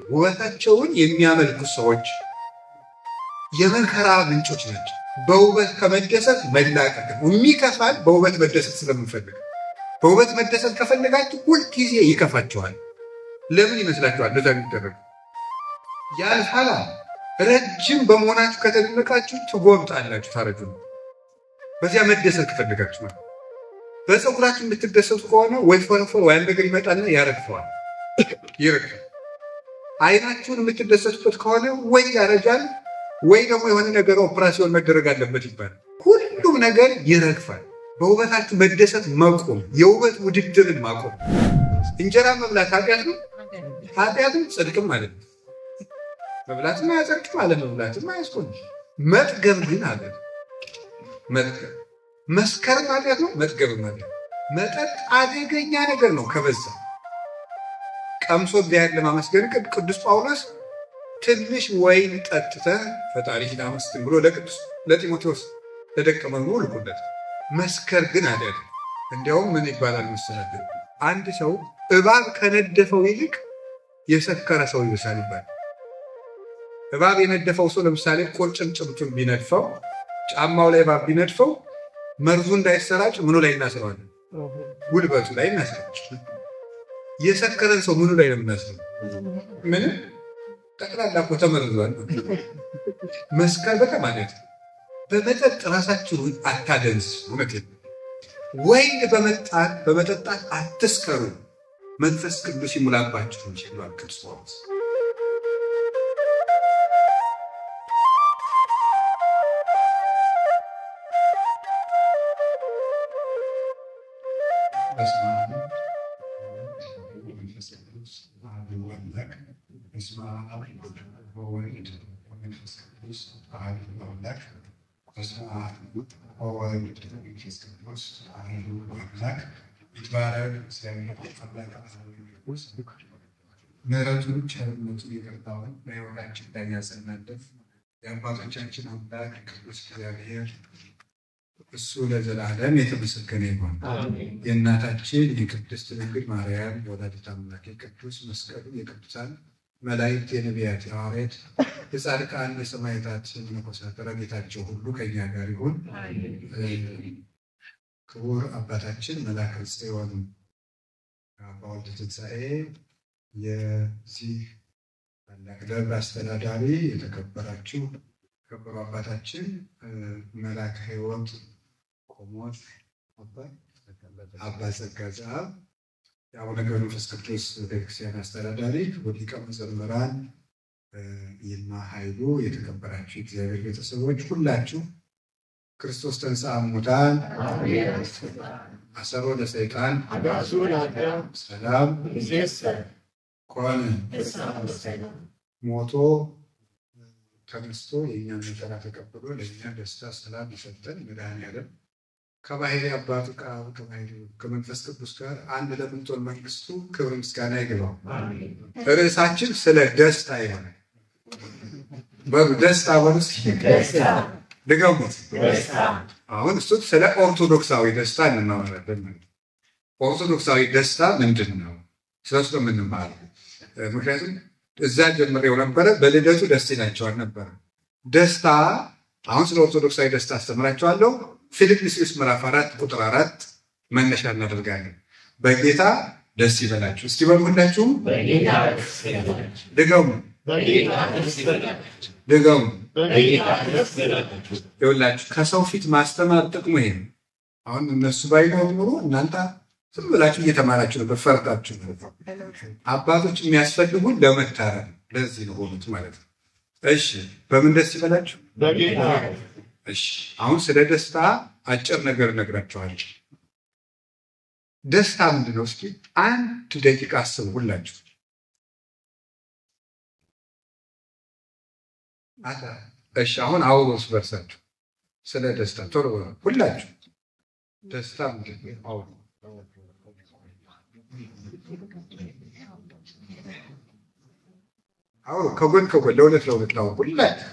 ውበታቸውን የሚያመልኩ ሰዎች የመከራ ምንጮች ናቸው። በውበት ከመደሰት መላቀቅ ነው የሚከፋል። በውበት መደሰት ስለምንፈልግ በውበት መደሰት ከፈለጋችሁ ሁል ጊዜ ይከፋችኋል። ለምን ይመስላችኋል? እንደዛ የሚደረግ ያልፋላ ረጅም በመሆናችሁ ከተደነቃችሁ ትጎብጣላችሁ፣ ታረጁ ነው። በዚያ መደሰት ከፈለጋችሁ ማለት በፀጉራችሁ የምትደሰቱ ከሆነ ወይ ፎረፎር ወይ ነገር ይመጣና ያረግፈዋል፣ ይረግፋል። አይናችሁን የምትደሰቱበት ከሆነ ወይ ያረጃል ወይ ደግሞ የሆነ ነገር ኦፕራሲዮን መደረግ አለበት ይባላል። ሁሉም ነገር ይረግፋል። በውበታችሁ መደሰት መቆም፣ የውበት ውድድርን ማቆም። እንጀራ መብላት ኃጢአት ነው? ኃጢአትም ጽድቅም ማለት ነው። መብላትም አያጸድቅም፣ አለመብላትም አያስቆምም። መጥገብ ግን አለ። መጥገብ መስከርም ኃጢአት ነው፣ መጥገብም ማለት ነው። መጠጥ አደገኛ ነገር ነው ከበዛ። ቀምሶ ቢያል ለማመስገን ቅዱስ ጳውሎስ ትንሽ ወይን ጠጥተህ ፈጣሪህን አመስግን ብሎ ለጢሞቴዎስ ለደቀ መዝሙሩ ልኮለት። መስከር ግን ኃጢአት ነው። እንዲያውም ምን ይባላል መሰለህ? አንድ ሰው እባብ ከነደፈው ይልቅ የሰከረ ሰው ይብሳል ይባላል። እባብ የነደፈው ሰው ለምሳሌ ቁርጭምጭምቱን ቢነድፈው፣ ጫማው ላይ እባብ ቢነድፈው መርዙ እንዳይሰራጭ ምኑ ላይ እናስረዋለን? ጉልበቱ ላይ እናስረዋለን። የሰከረን ሰው ምኑ ላይ ነው የምናስረው? ምንም ጠቅላላ እኮ ተመርዟል። መስከር በጣም ማለት በመጠጥ ራሳችሁን አታደንስ። እውነቴን ወይን በመጠጣት አትስከሩ፣ መንፈስ ቅዱስ ይሙላባችሁ እንጂ ነው ክርስቶስ። ምሕረቱን ቸርነቱን ይቅርታውን በሕይወታችን ላይ ያጸናልን የአባቶቻችን አምላክ ቅዱስ እግዚአብሔር እሱ ለዘላለም የተመሰገነ ይሁን። የእናታችን የቅድስት ድንግል ማርያም የወላዲተ አምላክ የቅዱስ መስቀሉ የቅዱሳን መላእክት የነቢያት የሐዋርያት የጻድቃን የሰማዕታት የመነኮሳት ረድኤታቸው ሁሉ ከእኛ ጋር ይሁን። ክቡር አባታችን መላከ ጽዮን አባ ወልደ ትንሣኤ የዚህ ታላቅ ደብር አስተዳዳሪ፣ የተከበራችሁ ከበሩ አባታችን መላከ ሕይወት ቆሞስ አባ ጸጋዘአብ የአቡነ ገብረ መንፈስ ቅዱስ ቤተክርስቲያን አስተዳዳሪ፣ ሊቀ መዘምራን ይልማ ኃይሉ፣ የተከበራችሁ እግዚአብሔር ቤተሰቦች ሁላችሁ ክርስቶስ ተንሥአ እሙታን አሰሮ ለሰይጣን ሰላም ኮነ። ሞቶ ተነስቶ የእኛን መከራ ተቀብሎ ለእኛ ደስታ ሰላም የሰጠን መድኃኔዓለም ከባሕርይ አባቱ ከመንፈስ ቅዱስ ጋር አንድ ለምንጦን መንግስቱ ክብር ምስጋና ይግባው። ርዕሳችን ስለ ደስታ ይሆናል። በደስታ ወንስ ድገሙት። አሁን እሱ ስለ ኦርቶዶክሳዊ ደስታ እንማማራለን። ኦርቶዶክሳዊ ደስታ ምንድን ነው? ስለሱ የምንማረው ምክንያቱም እዛ ጀምሬው ነበረ። በልደቱ ደስ ይላቸዋል ነበረ ደስታ። አሁን ስለ ኦርቶዶክሳዊ ደስታ አስተምራቸዋለሁ። ፊልጵስዩስ ምዕራፍ 4 ቁጥር 4 መነሻ እናደርጋለን። በጌታ ደስ ይበላችሁ። እስቲ በሉ ሁላችሁም በጌታ ደስ ይበላችሁ። ድገሙ ድገሙ። ይኸውላችሁ ከሰው ፊት ማስተማር ጥቅሙ ይሄ ነው። አሁን እነሱ ባይኖሩ ኖሮ እናንተ ዝም ብላችሁ እየተማራችሁ ነበር፣ ፈርታችሁ ነበር። አባቶች የሚያስፈልጉን ለመታረም ለዚህ ነው ሆኑት ማለት ነው። እሺ በምን ደስ ይበላችሁ? በጌታ። እሺ አሁን ስለ ደስታ አጭር ነገር እነግራችኋለሁ። ደስታ ምንድን ነው? እስኪ አንድ ደቂቃ አስቡ ሁላችሁ። እሺ አሁን አውሩስ በርሳችሁ ስለ ደስታ ቶሎ ሁላችሁ። ደስታ ምንድን ነው? አውሩ። አውሩ ከጎን ለሁለት ላውሩ ሁላችሁ።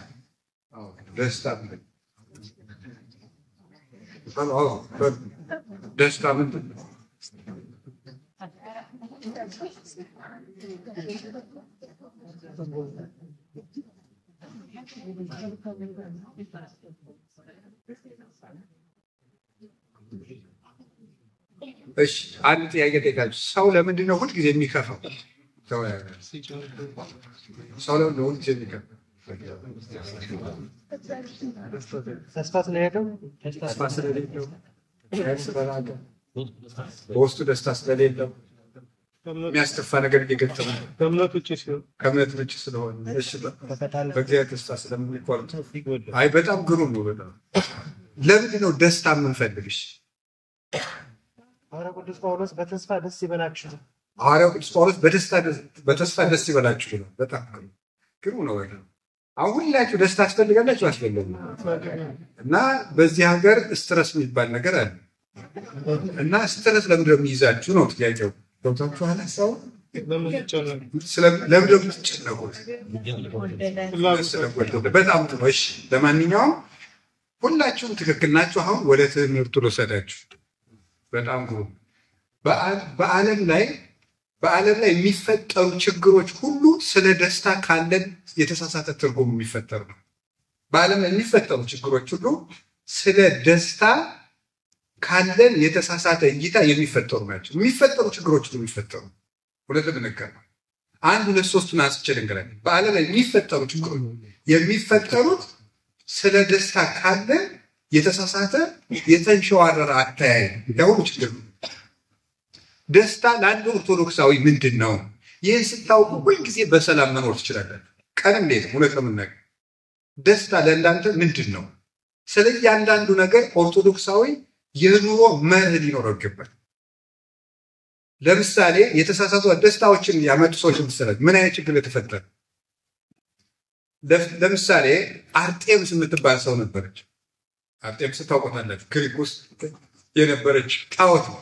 ደስታ ምንድን ነው? ደስታ ምንድን ነው? እሺ አንድ ጥያቄ ጠይቃችሁ፣ ሰው ለምንድን ነው ሁልጊዜ የሚከፋው? ሰው ለምንድን ነው ሁልጊዜ የሚከፋው? ተስፋ ስለሌለው፣ በውስጡ ደስታ ስለሌለው፣ የሚያስከፋ ነገር እየገጠመ ከእምነት ውጭ ስለሆነ፣ በእግዚአብሔር ተስፋ ስለሚቆርጥ። አይ በጣም ግሩም ነው። በጣም ለምንድን ነው ደስታ የምንፈልግሽ? ሐዋርያው ቅዱስ ጳውሎስ በተስፋ ደስ ይበላችሁ። ሐዋርያው ቅዱስ ጳውሎስ በተስፋ ደስ ይበላችሁ ነው። በጣም ግሩም ነው። አሁን ሁላችሁ ደስታ አስፈልጋላችሁ አስፈልጉ እና በዚህ ሀገር ስትረስ የሚባል ነገር አለ እና ስትረስ ለምንድን ነው የሚይዛችሁ ነው ጥያቄው። ዶክተር ሐሳቡ ለምንድን ነው የምትጨነቁት? በጣም ጥሩ። እሺ ለማንኛውም ሁላችሁም ትክክል ናችሁ። አሁን ወደ ትምህርቱ ልውሰዳችሁ። በጣም ግሩም። በዓለም ላይ የሚፈጠሩ ችግሮች ሁሉ ስለ ደስታ ካለን የተሳሳተ ትርጉም የሚፈጠር ነው። በዓለም ላይ የሚፈጠሩ ችግሮች ሁሉ ስለ ደስታ ካለን የተሳሳተ እይታ የሚፈጠሩ ናቸው። የሚፈጠሩ ችግሮች ሁሉ የሚፈጠሩ ሁለት ነገር ነው። አንድ ሁለት ሶስቱን አንስቼ ልንገራችሁ። በዓለም ላይ የሚፈጠሩ ችግሮች የሚፈጠሩት ስለ ደስታ ካለን የተሳሳተ የተንሸዋረረ አተያይ ያሁኑ ችግር ነው። ደስታ ለአንድ ኦርቶዶክሳዊ ምንድን ነው? ይህን ስታውቁ ሁልጊዜ በሰላም መኖር ትችላላችሁ። ቀንም ሌት እውነት ነው የምናገር። ደስታ ለእናንተ ምንድን ነው? ስለዚህ አንዳንዱ ነገር ኦርቶዶክሳዊ የኑሮ መርህ ሊኖረው ይገባል። ለምሳሌ የተሳሳቱ ደስታዎችን ያመጡ ሰዎች ምሳሌ ምን አይነት ችግር የተፈጠረ? ለምሳሌ አርጤምስ የምትባል ሰው ነበረች። አርጤምስ ታውቋታላችሁ። ግሪክ ውስጥ የነበረች ጣዖት ነው።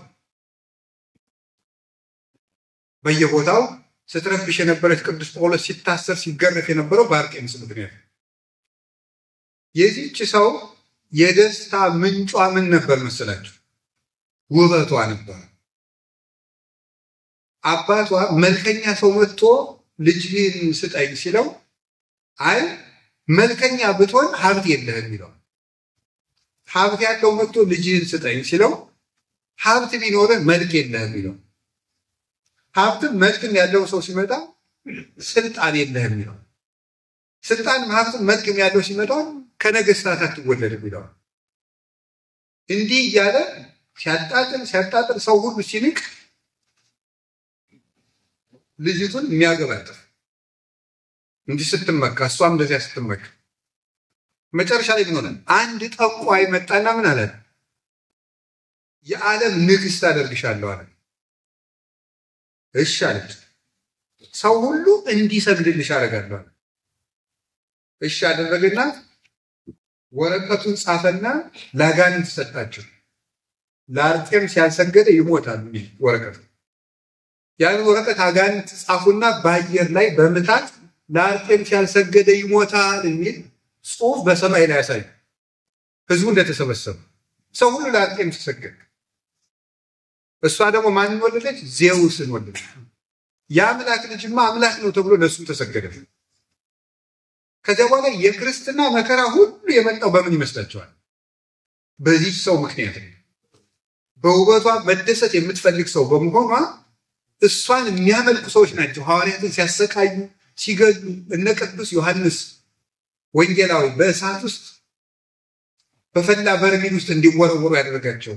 በየቦታው ስትረብሽ የነበረች ቅዱስ ጳውሎስ ሲታሰር ሲገረፍ የነበረው በአርጤምስ ምክንያት። የዚህች ሰው የደስታ ምንጯ ምን ነበር መሰላችሁ? ውበቷ ነበር። አባቷ መልከኛ ሰው መጥቶ ልጅህን ስጠኝ ሲለው አይ መልከኛ ብትሆን ሀብት የለህም ይለዋል። ሀብት ያለው መጥቶ ልጅህን ስጠኝ ሲለው ሀብት ቢኖርህ መልክ የለህም ይለዋል። ሀብትም መልክም ያለው ሰው ሲመጣ ስልጣን የለህም ይለዋል። ስልጣንም ሀብትም መልክም ያለው ሲመጣ ከነገስታት አትወለድም ይለዋል። እንዲህ እያለ ሲያጣጥል ሰው ሁሉ ሲንቅ ልጅቱን የሚያገባጥፍ እንዲህ ስትመካ እሷም እንደዚያ ስትመካ መጨረሻ ላይ ምን ሆነ? አንድ ጠንቋይ መጣና ምን አለ? የዓለም ንግስት አደርግሻለሁ አለ። እሺ አለች። ሰው ሁሉ እንዲሰግድልሽ አደርጋለሁ አለ። እሺ አደረገና ወረቀቱን ጻፈና ለአጋንንት ሰጣቸው። ለአርጤምስ ያልሰገደ ይሞታል የሚል ወረቀት። ያን ወረቀት አጋንንት ጻፉና በአየር ላይ በምታት ለአርጤምስ ያልሰገደ ይሞታል የሚል ጽሑፍ በሰማይ ላይ ያሳዩ። ህዝቡ እንደተሰበሰበ ሰው ሁሉ ለአርጤምስ ሰገደ። እሷ ደግሞ ማንን ወለደች? ዜውስን ወለደች። የአምላክ ልጅማ አምላክ ነው ተብሎ ለእሱም ተሰገደ። ከዚያ በኋላ የክርስትና መከራ ሁሉ የመጣው በምን ይመስላችኋል? በዚህ ሰው ምክንያት ነው። በውበቷ መደሰት የምትፈልግ ሰው በመሆኗ እሷን የሚያመልኩ ሰዎች ናቸው ሐዋርያትን ሲያሰቃዩ ሲገሉ። እነ ቅዱስ ዮሐንስ ወንጌላዊ በእሳት ውስጥ በፈላ በርሜል ውስጥ እንዲወረወሩ ያደረጋቸው፣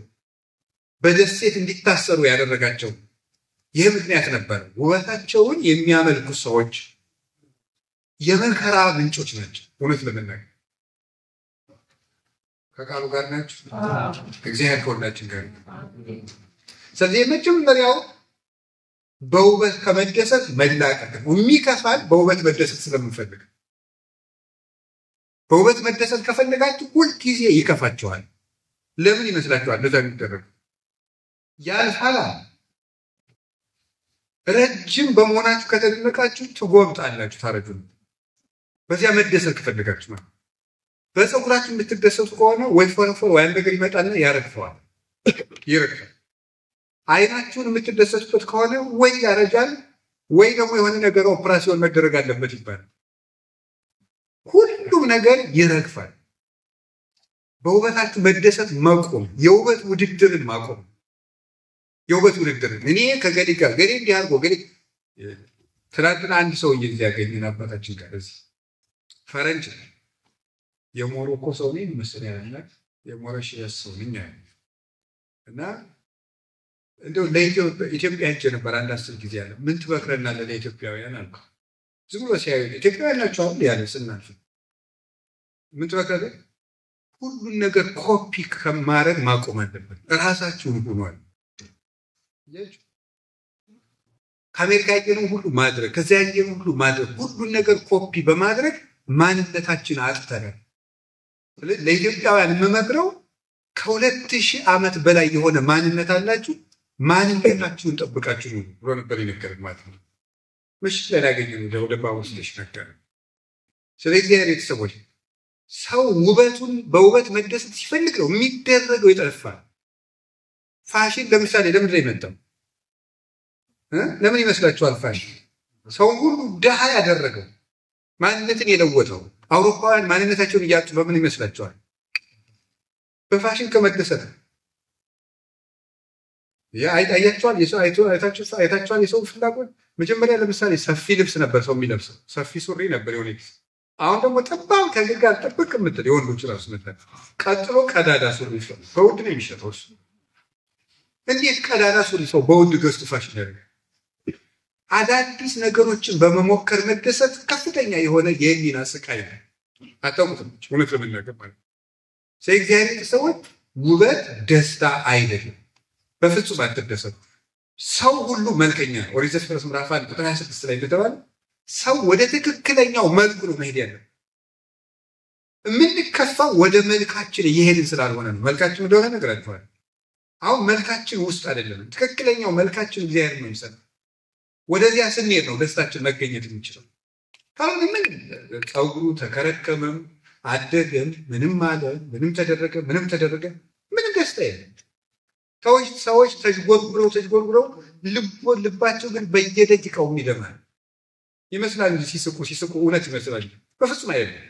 በደሴት እንዲታሰሩ ያደረጋቸው ይህ ምክንያት ነበር። ውበታቸውን የሚያመልኩ ሰዎች የመከራ ምንጮች ናቸው። እውነት ለመናገር ከቃሉ ጋር ናቸው። እግዚአብሔር ከሁላችን ጋር። ስለዚህ የመጀመሪያው በውበት ከመደሰት መላቀቅ ነው። የሚከፋል በውበት መደሰት ስለምንፈልግ። በውበት መደሰት ከፈለጋችሁ ሁልጊዜ ይከፋችኋል። ለምን ይመስላችኋል? ለዛ የሚደረግ ያልፋል። ረጅም በመሆናችሁ ከተደነቃችሁ ትጎብጣላችሁ፣ ታረጁ። በዚያ መደሰት ከፈለጋችሁ ማለት በፀጉራችሁ የምትደሰቱ ከሆነ ወይ ፎረፎር ወይ አንድ ነገር ይመጣና ያረግፈዋል፣ ይረግፋል። አይናችሁን የምትደሰቱበት ከሆነ ወይ ያረጃል ወይ ደግሞ የሆነ ነገር ኦፕራሲዮን መደረግ አለበት ይባላል። ሁሉም ነገር ይረግፋል። በውበታችሁ መደሰት ማቆም፣ የውበት ውድድርን ማቆም። የውበት ውድድርን እኔ ከገሌ ጋር ገሌ እንዲህ አድርጎ ገሌ ትናንትና አንድ ሰው ያገኘን አባታችን ጋር እዚህ ፈረንጅ የሞሮኮ ሰው ነኝ መሰለኝ የሞሮሺየስ ሰው ነኝ እና እንደው ለኢትዮጵያ ሄጄ ነበር አንድ 10 ጊዜ ያለ ምን ትበክረናለህ ለኢትዮጵያውያን አልኩ። ዝም ብሎ ሲያዩ ኢትዮጵያውያን ናቸው አይደል ያለ ስናልፍ ምን ትበክረናለህ? ሁሉን ነገር ኮፒ ከማድረግ ማቆም አለብን። ራሳችሁን ሁኗል። ከአሜሪካ ያየነው ሁሉ ማድረግ ከዚያ ያየነው ሁሉ ማድረግ ሁሉን ነገር ኮፒ በማድረግ ማንነታችን አጥተናል። ለኢትዮጵያውያን የምመክረው ከ2000 ዓመት በላይ የሆነ ማንነት አላችሁ። ማንነታችሁን ጠብቃችሁ ነው ብሎ ነበር ይነገረን ማለት ነው። ምሽት ላይ ያገኘነው ወደ ባውስልሽ ነገር። ስለዚህ ቤተሰቦች ሰው ውበቱን በውበት መደሰት ሲፈልግ ነው የሚደረገው ይጠፋል። ፋሽን ለምሳሌ ለምንድን ነው የመጣው? ለምን ይመስላችኋል? ፋሽን ሰው ሁሉ ደሃ ያደረገው ማንነትን የለወጠው አውሮፓውያን ማንነታቸውን እያጡ በምን ይመስላችኋል? በፋሽን ከመደሰት አይታችኋል። አይታችኋል የሰው ፍላጎት መጀመሪያ ለምሳሌ ሰፊ ልብስ ነበር ሰው የሚለብሰው፣ ሰፊ ሱሪ ነበር የሆነ ጊዜ። አሁን ደግሞ ጠባብ ከግጋር ጥብቅ የምትል የወንዶች ራሱ ነበር። ቀጥሎ ቀዳዳ ሱሪ በውድ ነው የሚሸጠው። እሱ እንዴት ቀዳዳ ሱሪ ሰው በውድ ገዝቶ ፋሽን ያደርጋል? አዳዲስ ነገሮችን በመሞከር መደሰት ከፍተኛ የሆነ የህሊና ስቃይ ነው። አታውቁትም? እውነት ለመናገር ማለት እግዚአብሔር ሰዎች ውበት ደስታ አይደለም። በፍጹም አትደሰቱ። ሰው ሁሉ መልከኛ ነው። ኦሪት ዘፍጥረት ምዕራፍ 1 ቁጥር 26 ላይ እንደተባለ ሰው ወደ ትክክለኛው መልኩ ነው መሄድ ያለው። የምንከፋው ወደ መልካችን እየሄድን ስላልሆነ ነው። መልካችን እንደሆነ ነግራችኋል። አሁን መልካችን ውስጥ አይደለም። ትክክለኛው መልካችን እግዚአብሔር ነው የሚሰጠው። ወደዚያ ስንሄድ ነው ደስታችን መገኘት የሚችለው። ካሁን ምን ፀጉሩ ተከረከመም አደገም ምንም አለ ምንም ተደረገ ምንም ደስታ የለም። ሰዎች ተጅጎርጉረው ልባቸው ግን በየደቂቃው የሚደማል ይመስላል እንጂ ሲስቁ እውነት ይመስላል። በፍጹም አይደለም።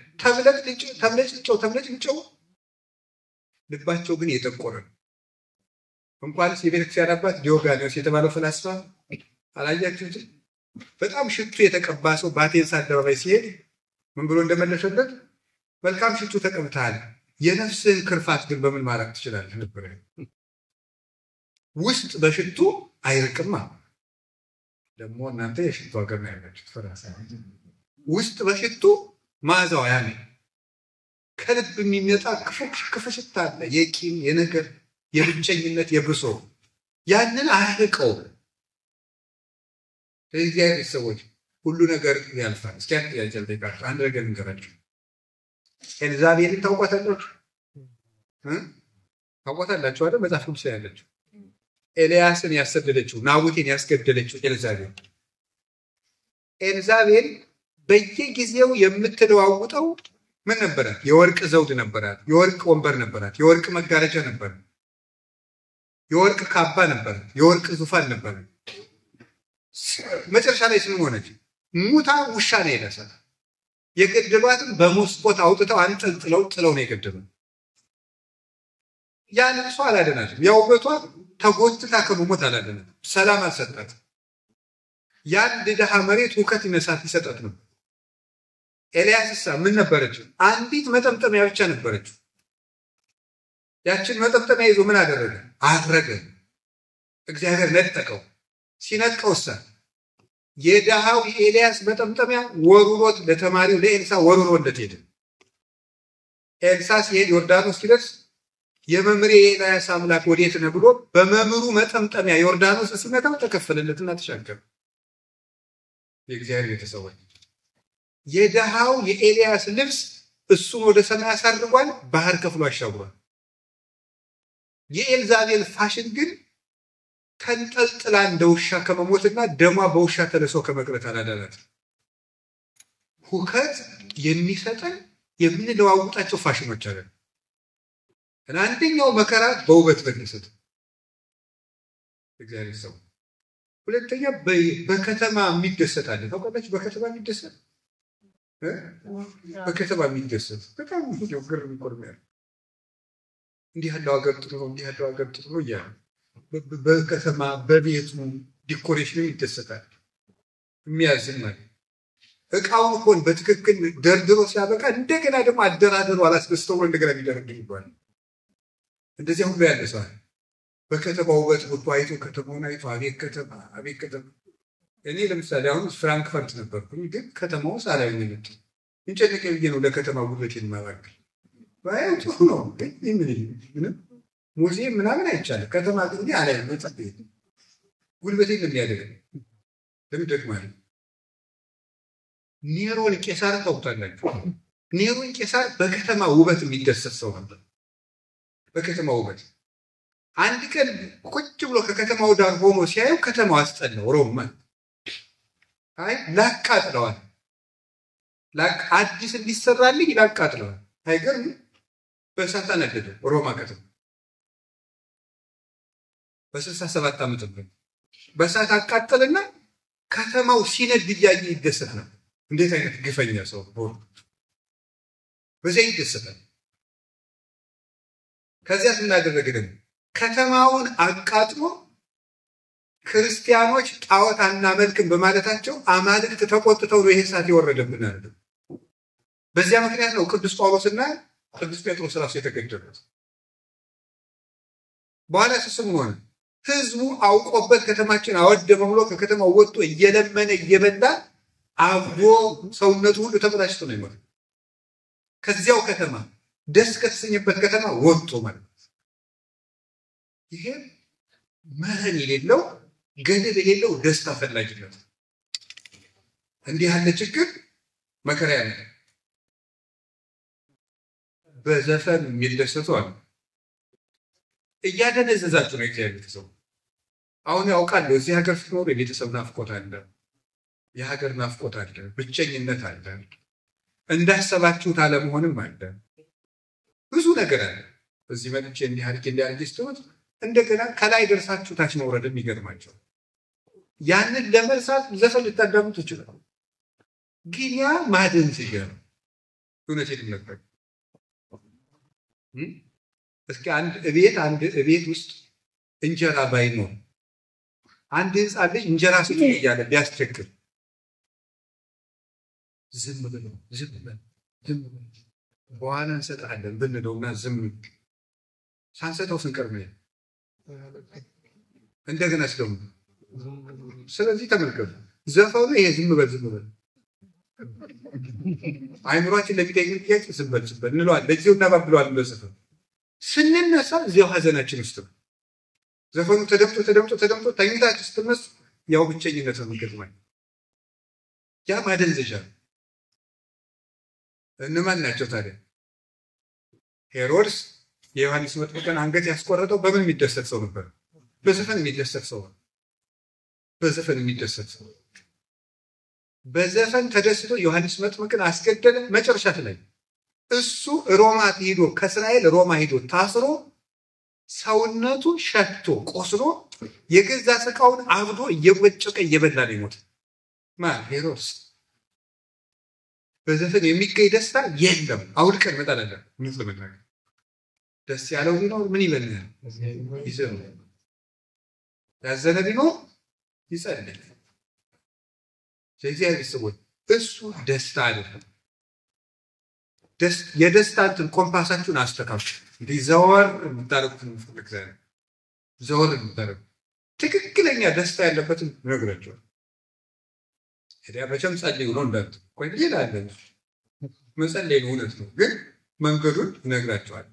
ተብለጭልጨው ልባቸው ግን የጠቆረ ነው። እንኳንስ የቤተክርስቲያን አባት ዲዮጋኖስ የተባለው ፈላስፋ አላያችሁት? በጣም ሽቱ የተቀባ ሰው በአቴንስ አደባባይ ሲሄድ ምን ብሎ እንደመለሰለት መልካም ሽቱ ተቀብተሃል፣ የነፍስህን ክርፋት ግን በምን ማራቅ ትችላለህ ነበር። ውስጥ በሽቱ አይርቅማ። ደግሞ እናንተ የሽቱ ሀገር ነው ያላችሁት ፈረንሳይ። ውስጥ በሽቱ ማዛው ያኔ ከልብ የሚመጣ ክፉ ሽታ አለ። የቂም የነገር የብቸኝነት የብሶ ያንን አያርቀው። ስለዚህ ሰዎች ሁሉ ነገር ያልፋል። እስኪ አንድ ነገር እንገራችሁ። ኤልዛቤልን ታውቋታላችሁ? ታውቋታላችሁ አይደል? መጽሐፍ ቅዱስ ላይ ያለችው ኤልያስን ያሰደደችው ናቡቴን ያስገደለችው ኤልዛቤል በየጊዜው የምትለዋውጠው ምን ነበራት? የወርቅ ዘውድ ነበራት፣ የወርቅ ወንበር ነበራት፣ የወርቅ መጋረጃ ነበራት፣ የወርቅ ካባ ነበራት፣ የወርቅ ዙፋን ነበራት። መጨረሻ ላይ ስምን ሆነች? ሙታ ውሻ ነው የለሳት። የገደሏትን በመስኮት አውጥተው አንጠልጥለው ጥለው ነው የገደሉት። ያ ልብሷ አላደናትም። ያ ውበቷ ተጎትታ ከመሞት አላደናትም። ሰላም አልሰጣትም። ያን ድሃ መሬት ሁከት ይሰጣት ነው። ኤልያስሳ ምን ነበረች? አንዲት መጠምጠሚያ ብቻ ነበረች። ያችን መጠምጠሚያ ይዞ ምን አደረገ? አረገ። እግዚአብሔር ነጠቀው። ሲነጥቀውሳ የድሃው የኤልያስ መጠምጠሚያ ወሩሮት ለተማሪው ለኤልሳ ወሩሮለት ሄደ። ኤልሳ ሲሄድ ዮርዳኖስ ሲደርስ የመምሬ የኤልያስ አምላክ ወዴት ነህ ብሎ በመምሩ መጠምጠሚያ ዮርዳኖስ ሲመታው ተከፈለለትና ተሻገረ። የእግዚአብሔር ቤተሰቦች የድሃው የኤልያስ ልብስ እሱን ወደ ሰማይ አሳርጓል፣ ባህር ከፍሎ አሻግሯል። የኤልዛቤል ፋሽን ግን ተንጠልጥላ እንደ ውሻ ከመሞትና ደሟ በውሻ ተለሶ ከመቅረት አላዳናት። ሁከት የሚሰጠን የምንለዋውጣቸው ፋሽኖች አለ። አንደኛው መከራ በውበት መደሰት። እግዚአብሔር ሰው ሁለተኛ በከተማ የሚደሰት አለ። ታውቃላችሁ? በከተማ የሚደሰት በከተማ የሚደሰት በጣም ግር የሚቆርሚያል እንዲህ ያለው ሀገር ጥሩ ነው፣ እንዲህ ያለው ሀገር ጥሩ ነው እያለ በከተማ በቤቱ ዲኮሬሽን ይደሰታል። የሚያዝን ማለት እቃውን እኮ በትክክል ደርድሮ ሲያበቃ እንደገና ደግሞ አደራደሩ አላስደስተው እንደገና ቢደረድር ይባላል። እንደዚህ ሁሉ ያለ ሰው በከተማው ውበት ወጥቶ አይቶ ከተማውን አይቶ አቤት ከተማ አቤት ከተማ። እኔ ለምሳሌ አሁን ፍራንክፈርት ነበርኩኝ፣ ግን ከተማው ሳላዩ ነው እንጨነቀ ብዬ ነው ለከተማ ውበት የማባክል ባይው ጥሩ ነው። ግን ምን ሙዚየም ምናምን አይቻልም። ከተማ ግን አላይ መጣጥ ጉልበቴ ምን ያደርግ ለምን ማለት ኔሮን ቄሳር ታውቃላችሁ? ኔሮን ቄሳር በከተማ ውበት የሚደሰት ሰው ነበር። በከተማ ውበት አንድ ቀን ቁጭ ብሎ ከከተማው ዳር ሆኖ ሲያየው ከተማው አስጠላው። ሮም አይ ላቃጥለዋል፣ አዲስ እንዲሰራልኝ ላቃጥለዋል። አይገርም? በእሳት አነደደው ሮማ ከተማ በ67 ዓመት በእሳት አቃጠልና ከተማው ሲነድ እያየ ይደሰት ነው። እንዴት አይነት ግፈኛ ሰው ነው! በዚህ ይደሰታል። ከዚያ ስናደረገ ደግሞ ከተማውን አቃጥሎ ክርስቲያኖች ጣዖት አናመልክም በማለታቸው አማልክት ተቆጥተው ነው ይሄ እሳት የወረደብን አለ። በዚያ ምክንያት ነው ቅዱስ ጳውሎስና ቅዱስ ጴጥሮስ ራሱ የተገደሉት። በኋላ ስሙ ሆነ ህዝቡ አውቆበት ከተማችን አወደመ ብሎ ከከተማው ወጥቶ እየለመነ እየበላ አብዶ ሰውነቱ ሁሉ ተበላሽቶ ነው የሚሞተው። ከዚያው ከተማ ደስ ከተሰኘበት ከተማ ወጥቶ ማለት ነው። ይሄ መረን የሌለው ገደብ የሌለው ደስታ ፈላጊነት። እንዲህ ያለ ችግር መከራ ያለ በዘፈን የሚደሰቱ አሉ። እያደነዘዛችሁ ነው እግዚአብሔር ሰው። አሁን ያውቃለሁ እዚህ ሀገር ስትኖር የቤተሰብ ናፍቆት አለ፣ የሀገር ናፍቆት አለ፣ ብቸኝነት አለ፣ እንዳሰባችሁት አለመሆንም አለ፣ ብዙ ነገር አለ። እዚህ መጥቼ እንዲህ አድርጌ ስትሆን እንደገና ከላይ ደርሳችሁ ታች መውረድ የሚገርማቸው። ያንን ለመርሳት ዘፈን ልታዳምጡ ይችላል። ግን ያ ማደንዘዣ ነው። እውነቴን ነበር። እስኪ አንድ እቤት ውስጥ እንጀራ ባይኖር አንድ ህፃን ልጅ እንጀራ ስጡኝ እያለ ቢያስቸግር ዝም ብለው በኋላ እንሰጣለን ብንለውና ዝም ሳንሰጠው ስንቀር ነው እንደገና ስለሙ። ስለዚህ ተመልከቱ ዘፈኑ ይሄ ዝም በል አይምሯችን ለሚጠይቅ ጥያቄ ዝም በል እንለዋለን። ለጊዜው እናባብለዋለን በዘፈኑ። ስንነሳ እዚያው ሀዘናችን ውስጥ ነው። ዘፈኑ ተደምጦ ተኝታችሁ ስትነሱ ያው ብቸኝነት ነው የሚገጥማችሁ። ያ ማደንዘዣ ነው። እነማን ናቸው ታዲያ? ሄሮድስ የዮሐንስ መጥምቅን አንገት ያስቆረጠው በምን የሚደሰት ሰው ነበር? በዘፈን የሚደሰት ሰው። በዘፈን ተደስቶ ዮሐንስ መጥምቅን አስገደለ። መጨረሻ ላይ እሱ ሮማ ሄዶ ከእስራኤል ሮማ ሄዶ ታስሮ ሰውነቱ ሸቶ ቆስሎ የገዛ ስቃውን አብዶ እየወጨቀ እየበላ ነው የሞተ። ማን? ሄሮድስ። በዘፈን የሚገኝ ደስታ የለም። አውልቀን መጣላለን። ምን ለመናገር ደስ ያለው ቢኖር ምን ይበልናል? ይዘምራል። ያዘነ ቢኖር ይጸልይ። ስለዚህ ሰዎች እሱ ደስታ አይደለም። የደስታን ኮምፓሳችሁን አስተካክሉ። እንዲህ ዘወር የምታደርጉት እንፈልግ ዘወር የምታደርጉ ትክክለኛ ደስታ ያለበትን ነግራቸዋል። ሄዲያ በቸም ጸልዩ ነው እንዳት ቆይ ይላል። መጸለይ ነው እውነት ነው፣ ግን መንገዱን ነግራቸዋል።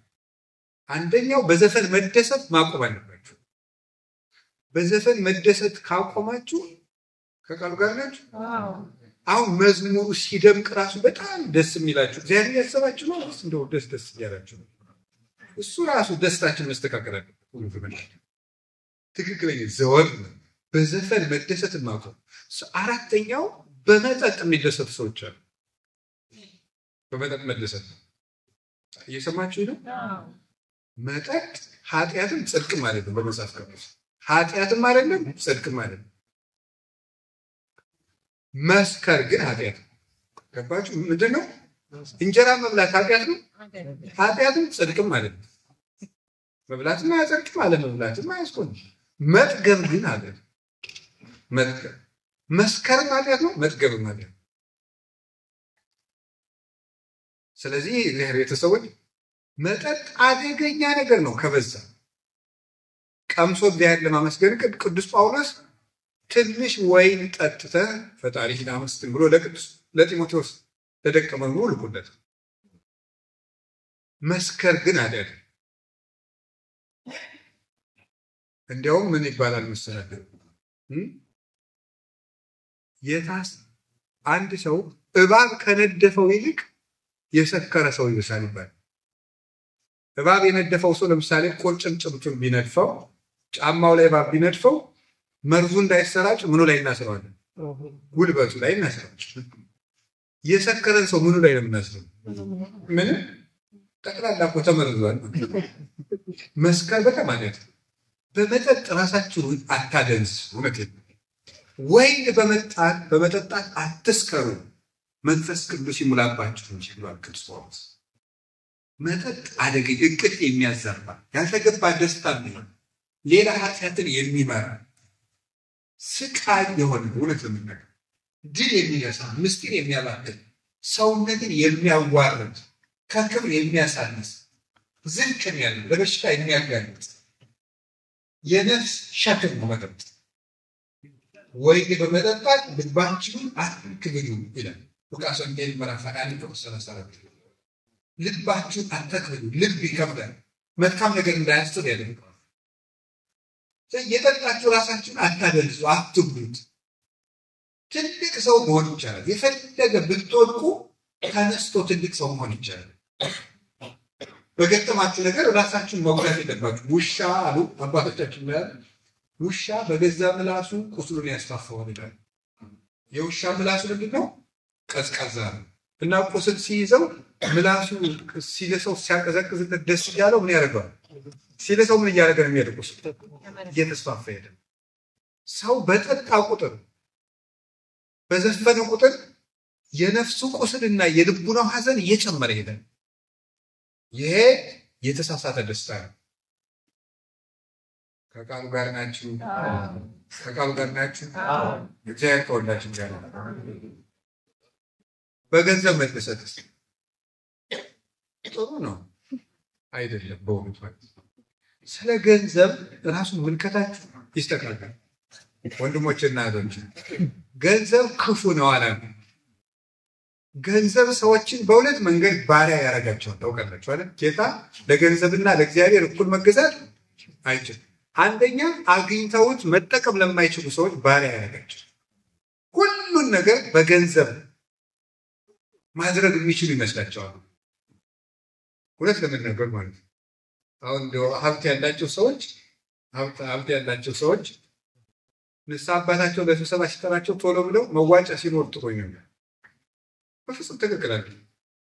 አንደኛው በዘፈን መደሰት ማቆም አለባችሁ። በዘፈን መደሰት ካቆማችሁ ከቃሉ ጋር ናችሁ። አሁን መዝሙሩ ሲደምቅ ራሱ በጣም ደስ የሚላችሁ እግዚአብሔር ያሰባችሁ ነው። እንደው ደስ ያላችሁ እሱ ራሱ ደስታችን መስተካከል አለበት። ትክክለኛ ዘወር በዘፈን መደሰትን ማቆም። አራተኛው በመጠጥ የሚደሰቱ ሰዎች አሉ። በመጠጥ መደሰት እየሰማችሁ ነው። መጠጥ ኃጢአትም ጽድቅም አይደለም። በመጽሐፍ ቅዱስ ኃጢአትም አይደለም ጽድቅም አይደለም። መስከር ግን ኃጢአት ነው። ገባችሁ? ምንድነው? እንጀራ መብላት ኃጢአት ነው። ኃጢአትም ጽድቅም ማለት ነው። መብላትም አያጸድቅም፣ አለመብላትም አያስቆምም። መጥገብ ግን ኃጢአት ነው። መጥገብ መስከርም ኃጢአት ነው፣ መጥገብም ኃጢአት ነው። ስለዚህ እግዚአብሔር ቤተሰቦች መጠጥ አደገኛ ነገር ነው ከበዛ። ቀምሶ እግዚአብሔር ለማመስገን ቅዱስ ጳውሎስ ትንሽ ወይን ጠጥተህ ፈጣሪህን አመስግን ብሎ ለጢሞቴዎስ ለደቀ መዝሙሩ ልኮለት። መስከር ግን ኃጢአት ነው። እንዲያውም ምን ይባላል መሰለህ? አንድ ሰው እባብ ከነደፈው ይልቅ የሰከረ ሰው ይብሳል ይባላል። እባብ የነደፈው ሰው ለምሳሌ ቁርጭምጭምቱን ቢነድፈው፣ ጫማው ላይ እባብ ቢነድፈው መርዙ እንዳይሰራጭ ምኑ ላይ እናስረዋለን? ጉልበቱ ላይ እናስረዋለን። የሰከረን ሰው ምኑ ላይ ነው የምናስረው? ምን ጠቅላላ እኮ ተመርዟል። መስከር በጣም ማለት ነው። በመጠጥ ራሳችሁን አታደንስ። እውነቴን ነው። ወይን በመጠጣት አትስከሩ፣ መንፈስ ቅዱስ ይሙላባችሁ እንጂ ብሏል ቅዱስ ጳውሎስ። መጠጥ አደገኛ እንቅልፍ የሚያዛባ ያልተገባ ደስታ የሚሆን ሌላ ኃጢአትን የሚመራ ስቃይ የሆነ እውነት ለምናገር ድል የሚነሳ ምስጢር የሚያባክል ሰውነትን የሚያዋርድ ከክብር የሚያሳንስ ዝቅ የሚያደርግ ለበሽታ የሚያጋልጥ የነፍስ ሸክም ነው መጠጥ። ወይን በመጠጣት ልባችሁን አትክዱ ይላል ሉቃስ ወንጌል ምዕራፍ 1 ቁጥር 34። ልባችሁን አትክዱ። ልብ ይከብዳል፣ መልካም ነገር እንዳያስብ ያደርጋል። የጠጣችሁ ራሳችሁን አታደንዙ፣ አትጉዱት። ትልቅ ሰው መሆን ይቻላል። የፈለገ ብትወድቁ ተነስቶ ትልቅ ሰው መሆን ይቻላል። በገጠማችሁ ነገር ራሳችሁን መጉዳት የለባችሁ። ውሻ አሉ አባቶቻችን ላይ ውሻ በገዛ ምላሱ ቁስሉን ያስፋፋዋል ይላል። የውሻ ምላሱ ምንድነው? ቀዝቃዛ ነው እና ቁስል ሲይዘው ምላሱ ሲለሰው ሲያቀዘቅዝለት ደስ እያለው ምን ያደርገዋል? ሲለሰው ምን እያደረገ ነው የሚሄደው? ቁስል እየተስፋፋ ሄደ። ሰው በጠጣ ቁጥር በዘፈነ ቁጥር የነፍሱ ቁስልና የልቡናው ሐዘን እየጨመረ ሄደ። ይሄ የተሳሳተ ደስታ ነው። ከቃሉ ጋር ናችሁ? ከቃሉ ጋር ናችሁ? እግዚአብሔር ከሁላችን ጋር ነው። በገንዘብ መደሰት ጥሩ ነው አይደለም? በእውነት ማለት ስለ ገንዘብ ራሱ ምልከታችሁ ይስተካከል ወንድሞችና እህቶች። ገንዘብ ክፉ ነው አላለም። ገንዘብ ሰዎችን በሁለት መንገድ ባሪያ ያደርጋቸዋል። ታውቃላችሁ አይደል? ጌታ ለገንዘብና ለእግዚአብሔር እኩል መገዛት አይችልም። አንደኛ አግኝተውት መጠቀም ለማይችሉ ሰዎች ባሪያ ያደርጋቸዋል። ሁሉን ነገር በገንዘብ ማድረግ የሚችሉ ይመስላቸዋል። ሁለት ለመናገር ማለት ነው። አሁን ሀብት ያላቸው ሰዎች ንስሐ አባታቸው ለስብሰባ ሲጠራቸው ቶሎ ብለው መዋጫ ሲኖር ጥሩ ነው። በፍጹም ትክክል አይደለም።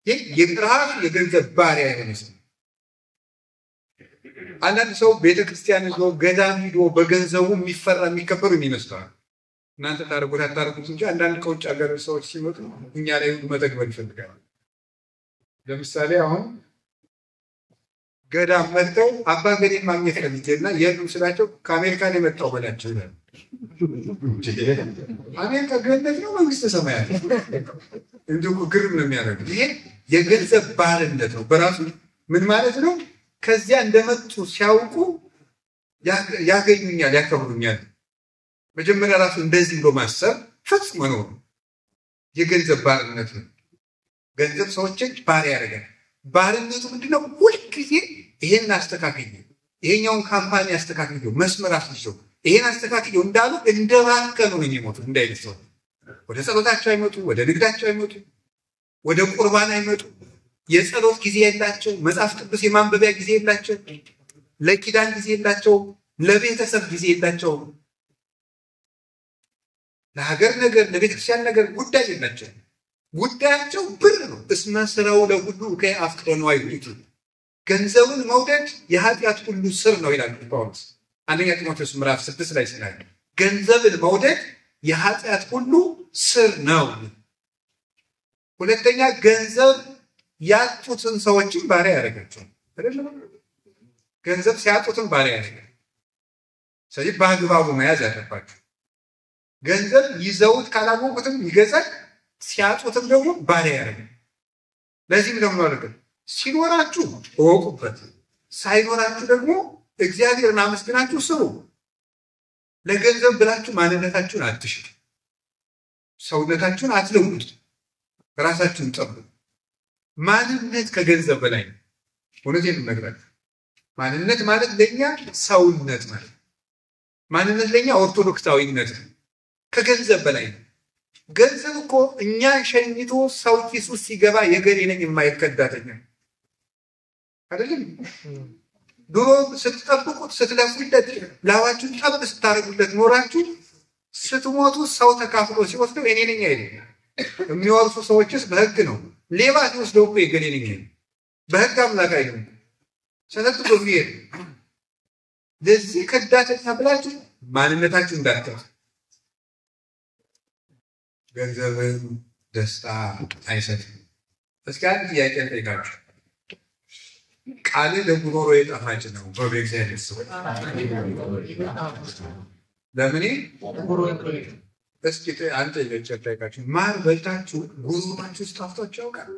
ይህ የራሱ የገንዘብ ባሪያ የሆነ ሰው። አንዳንድ ሰው ቤተክርስቲያን ሄዶ ገዳም ሄዶ በገንዘቡ የሚፈራ የሚከበሩ ይመስላል። እናንተ ታደርጉት አታደርጉት እንጂ አንዳንድ ከውጭ ሀገር ሰዎች ሲመጡ እኛ ላይ ሁሉ መጠግበር ይፈልጋሉ። ለምሳሌ አሁን ገዳም መጥተው አባ ገሌን ማግኘት ፈልጌና የሉም ስላቸው ከአሜሪካን የመጣው በላቸው ይላል። አሜሪካ ገነት ነው መንግስተ ሰማያት? እንዲሁ ግርም ነው የሚያደርጉት። ይሄ የገንዘብ ባርነት ነው በራሱ። ምን ማለት ነው? ከዚያ እንደመጡ ሲያውቁ ያገኙኛል፣ ያከብሩኛል። መጀመሪያ ራሱ እንደዚህ ብሎ ማሰብ ፈጽሞ ነው የገንዘብ ባርነት ነው። ገንዘብ ሰዎችን ባሪያ ያደርጋል። ባርነቱ ምንድነው? ሁልጊዜ ይሄን አስተካክዩ፣ ይሄኛውን ካምፓኒ አስተካክዩ፣ መስመር አስይዘው ይሄን አስተካክዩ እንዳሉ እንደባከኑ ነው የሚሞቱ። እንዳይልሰው ወደ ጸሎታቸው አይመጡ፣ ወደ ንግዳቸው አይመጡ፣ ወደ ቁርባን አይመጡ። የጸሎት ጊዜ የላቸው፣ መጽሐፍ ቅዱስ የማንበቢያ ጊዜ የላቸው፣ ለኪዳን ጊዜ የላቸው፣ ለቤተሰብ ጊዜ የላቸው፣ ለሀገር ነገር ለቤተክርስቲያን ነገር ጉዳይ የላቸው። ጉዳያቸው ብር ነው። እስመ ስራው ለሁሉ ከአፍቅሮ ነው አይሉት። ገንዘቡን መውደድ የኃጢአት ሁሉ ስር ነው ይላል ጳውሎስ አንደኛ ጢሞቴዎስ ምዕራፍ 6 ላይ ሲናገር ገንዘብን መውደድ የኃጢአት ሁሉ ስር ነው። ሁለተኛ ገንዘብ ያጡትን ሰዎችን ባሪያ ያደርጋቸዋል። ገንዘብ ሲያጡትን ባሪያ ያደርጋል። ስለዚህ በአግባቡ መያዝ ያለባቸው። ገንዘብ ይዘውት ካላወቁትም ይገዛል፣ ሲያጡትም ደግሞ ባሪያ ያደርጋል። ለዚህም ደግሞ ማለት ሲኖራችሁ እወቁበት፣ ሳይኖራችሁ ደግሞ እግዚአብሔርን አመስግናችሁ ስሩ። ለገንዘብ ብላችሁ ማንነታችሁን አትሽጡ፣ ሰውነታችሁን አትለውጡ፣ ራሳችሁን ጠብቁ። ማንነት ከገንዘብ በላይ ነው። እውነቴን እነግራለሁ። ማንነት ማለት ለኛ ሰውነት ማለት ማንነት ለኛ ኦርቶዶክሳዊነት ነው። ከገንዘብ በላይ ነው። ገንዘብ እኮ እኛን ሸኝቶ ሰው ኪስ ውስጥ ሲገባ የገሌ ነኝ የማይከዳተኛ አይደለም። ድሮ ስትጠብቁት ስትለፉለት ላባችሁን ጠብ ስታደርጉለት ኖራችሁ ስትሞቱ ሰው ተካፍሎ ሲወስደው እኔ ነኝ አይደል? የሚወርሱ ሰዎችስ በህግ ነው። ሌባ ሲወስደው እኮ የገሌ ነኝ በህግ አምላክ አይደለም። ሰለቱ በሚሄድ ለዚህ ከዳተኛ ብላችሁ ማንነታችሁ እንዳትተው። ገንዘብ ደስታ አይሰጥም። እስኪ አንድ ጥያቄ ልጠይቃችሁ። ቃል ለጉሮሮ የጣፋጭ ነው በእግዚአብሔር ስም ለምን? እስኪ አንተ ልጠይቃችሁ። ማር በልታችሁ ጉሮሯችሁ ውስጥ ጣፍጧችሁ ያውቃል?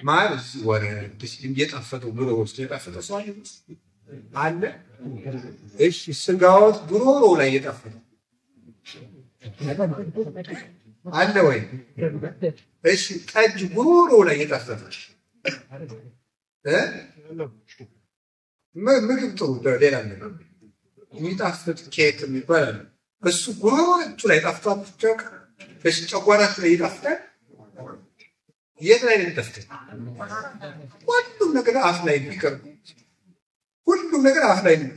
ማር ወረድ እየጣፈጠው ጉሮሮ ውስጥ የጣፈጠው ሰው አለ? እሺ ስጋዎት ጉሮሮ ላይ የጣፈጠው አለ ወይ? እሺ ጠጅ ጉሮሮ ላይ የጣፈጠ ምግብ ጥሩ ሌላ ነገር የሚጣፍጥ ኬክ የሚባል አለ። እሱ ጉሮሮአችሁ ላይ ጣፍጧችሁ ያውቃል? እሺ ጨጓራችሁ ላይ ይጣፍጣል? የት ላይ ልንጠፍት? ሁሉም ነገር አፍ ላይ ቢቀር ሁሉም ነገር አፍ ላይ ነው።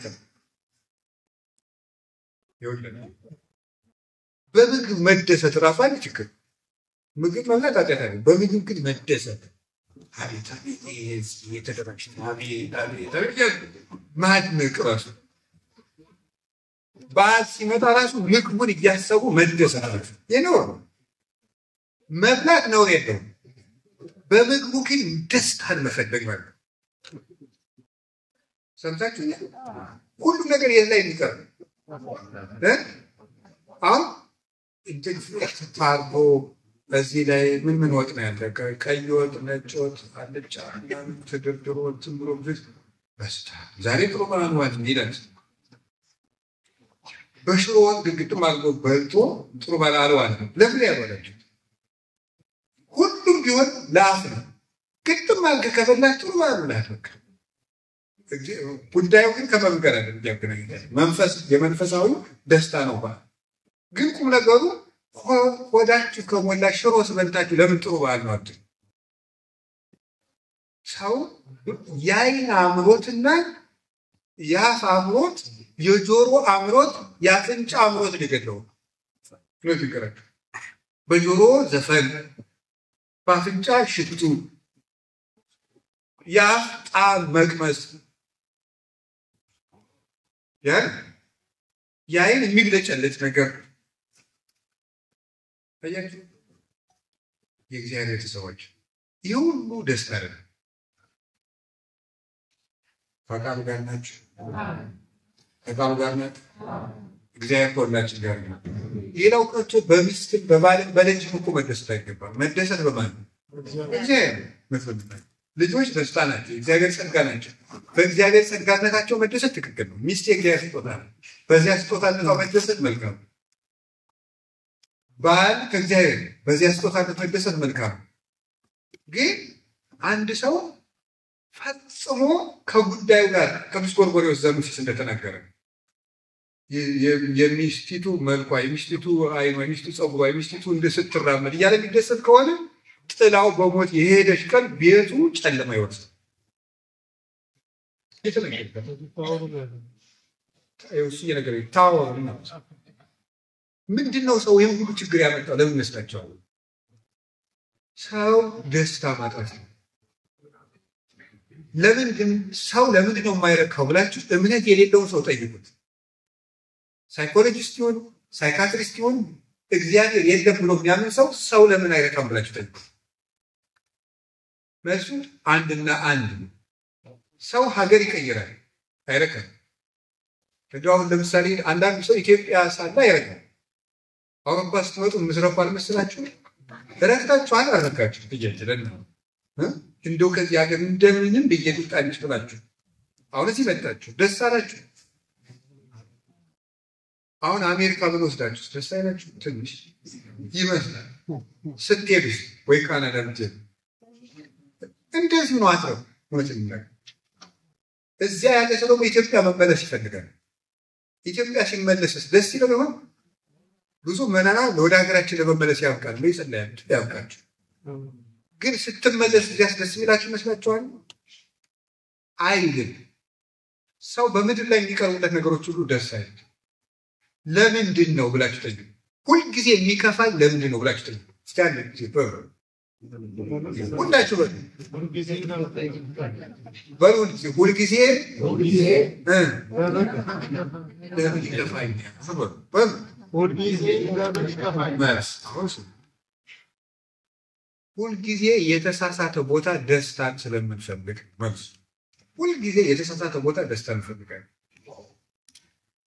በምግብ መደሰት ራሱ አንድ ችግር። ምግብ መብላት ኃጢአት አይደለም። በምግብ ግን መደሰት አቤት አቤት የተደራሽ አቤት አቤት ማድነቅ ራሱ በዓል ሲመጣ ራሱ ምግቡን እያሰቡ መደሰት ራሱ የኖር መብላት ነው የለውም። በምግቡ ግን ደስታን መፈለግ ማለት ነው። ሰምታችሁ? ሁሉም ነገር የት ላይ የሚቀር አሁን ታርጎ በዚህ ላይ ምን ወጥ ነው ያለ? ቀይ ወጥ፣ ነጭ ወጥ፣ አልጫ ተደርድሮ እንትን ብሎ በስታ ዛሬ ጥሩ ባንዋት ይላል። በሽሮ ወጥ ግጥም አድርጎ በልቶ ጥሩ ባላልዋል ለምን ያበላችሁ? ሁሉም ቢሆን ለአፍ ነው። ግጥም አድርገህ ከበላህ ጥሩ ባልዋል በቃ። ጉዳዩ ግን ከመብገር አይደለም። መንፈስ የመንፈሳዊ ደስታ ነው ባል። ግን ቁም ነገሩ ሆዳችሁ ከሞላ ሽሮ ስበልታችሁ ለምን ጥሩ በዓል ነው አትሉ? ሰው የዓይን አምሮትና የአፍ አምሮት፣ የጆሮ አምሮት፣ የአፍንጫ አምሮት ሊገድለው ነው ይገራችሁ። በጆሮ ዘፈን፣ በአፍንጫ ሽቱ፣ የአፍ ጣዕም መቅመስ፣ የዓይን የሚብለጨለጭ ነገር ታያችሁ። የእግዚአብሔር ሰዎች ይህ ሁሉ ደስታ አይደለም። ፈቃዱ ጋር ናችሁ? ፈቃዱ ጋር ናችሁ? እግዚአብሔር ከሁላችን ጋር ነው። ሌላው ቀርቶ በሚስትም በባልም በልጅም እኮ መደሰት አይገባም። መደሰት በማን ነው? እግዚአብሔር መፈለግ። ልጆች ደስታ ናቸው፣ እግዚአብሔር ጸጋ ናቸው። በእግዚአብሔር ጸጋነታቸው መደሰት ትክክል ነው። ሚስት የእግዚአብሔር ስጦታ ነው። በዚያ ስጦታነቷ መደሰት መልካም ነው። ባል ከእግዚአብሔር በዚያ ስጦታነት መደሰት መልካም ነው። ግን አንድ ሰው ፈጽሞ ከጉዳዩ ጋር ቅዱስ ጎርጎርዮስ ዘኑሲስ እንደተናገረ የሚስቲቱ መልኳ፣ የሚስቲቱ አይኗ፣ የሚስቱ ጸጉሯ፣ የሚስቲቱ ስትራመድ እያለ የሚደሰት ከሆነ ጥላው በሞት የሄደች ቀን ቤቱ ጨለማ ይወርሳል። ምንድን ነው ሰው ይህን ሁሉ ችግር ያመጣው? ለምን ይመስላችኋል? ሰው ደስታ ማጣት ነው። ለምን ግን ሰው ለምንድን ነው የማይረካው ብላችሁ እምነት የሌለውን ሰው ጠይቁት። ሳይኮሎጂስት ይሁን ሳይካትሪስት ይሁን እግዚአብሔር የለም ብሎ የሚያምን ሰው ለምን አይረካም ብላችሁ ጠይቁ። መልሱ አንድና አንድ ነው። ሰው ሀገር ይቀይራል፣ አይረካም። አሁን ለምሳሌ አንዳንድ ሰው ኢትዮጵያ ሳለ አይረካም። አውሮፓ ስትመጡ ምዝረፉ አልመሰላችሁ? ረክታችኋል? አልረካችሁ? ትጀጅለን እንደው ከዚህ ሀገር እንደምንም ብዬ ልውጣልሽ ብላችሁ አሁን እዚህ መጣችሁ፣ ደስ አላችሁ። አሁን አሜሪካ ምን ወስዳችሁ ደስ አይላችሁ? ትንሽ ይመስላል። ስትሄዱስ ወይ ካናዳ ብትሄዱ እንደዚህ ነው። አትረው ወጭልኝ እዚያ ያለ ሰው ደግሞ ኢትዮጵያ መመለስ ይፈልጋል። ኢትዮጵያ ሲመለስስ ደስ ይለው ይሆን? ብዙ መናና ወደ ሀገራችን ለመመለስ ያብቃል ነው ይጸልያል፣ ያብቃችሁ። ግን ስትመለስ እዚያስ ደስ የሚላችሁ ይመስላችኋል? አይልም። ሰው በምድር ላይ የሚቀርቡለት ነገሮች ሁሉ ደስ አይል። ለምንድን ነው ብላችሁ ጠይቁ። ሁልጊዜ የሚከፋል ለምንድን ነው ብላችሁ ጠይቁ። እስቲ አንድ ጊዜ ሁላችሁ በሉ ሁልጊዜ ለምን ይከፋኛል? ሁልጊዜ የተሳሳተ ቦታ ደስታን ስለምንፈልግ መልሱ ሁልጊዜ የተሳሳተ ቦታ ደስታን እንፈልጋለን።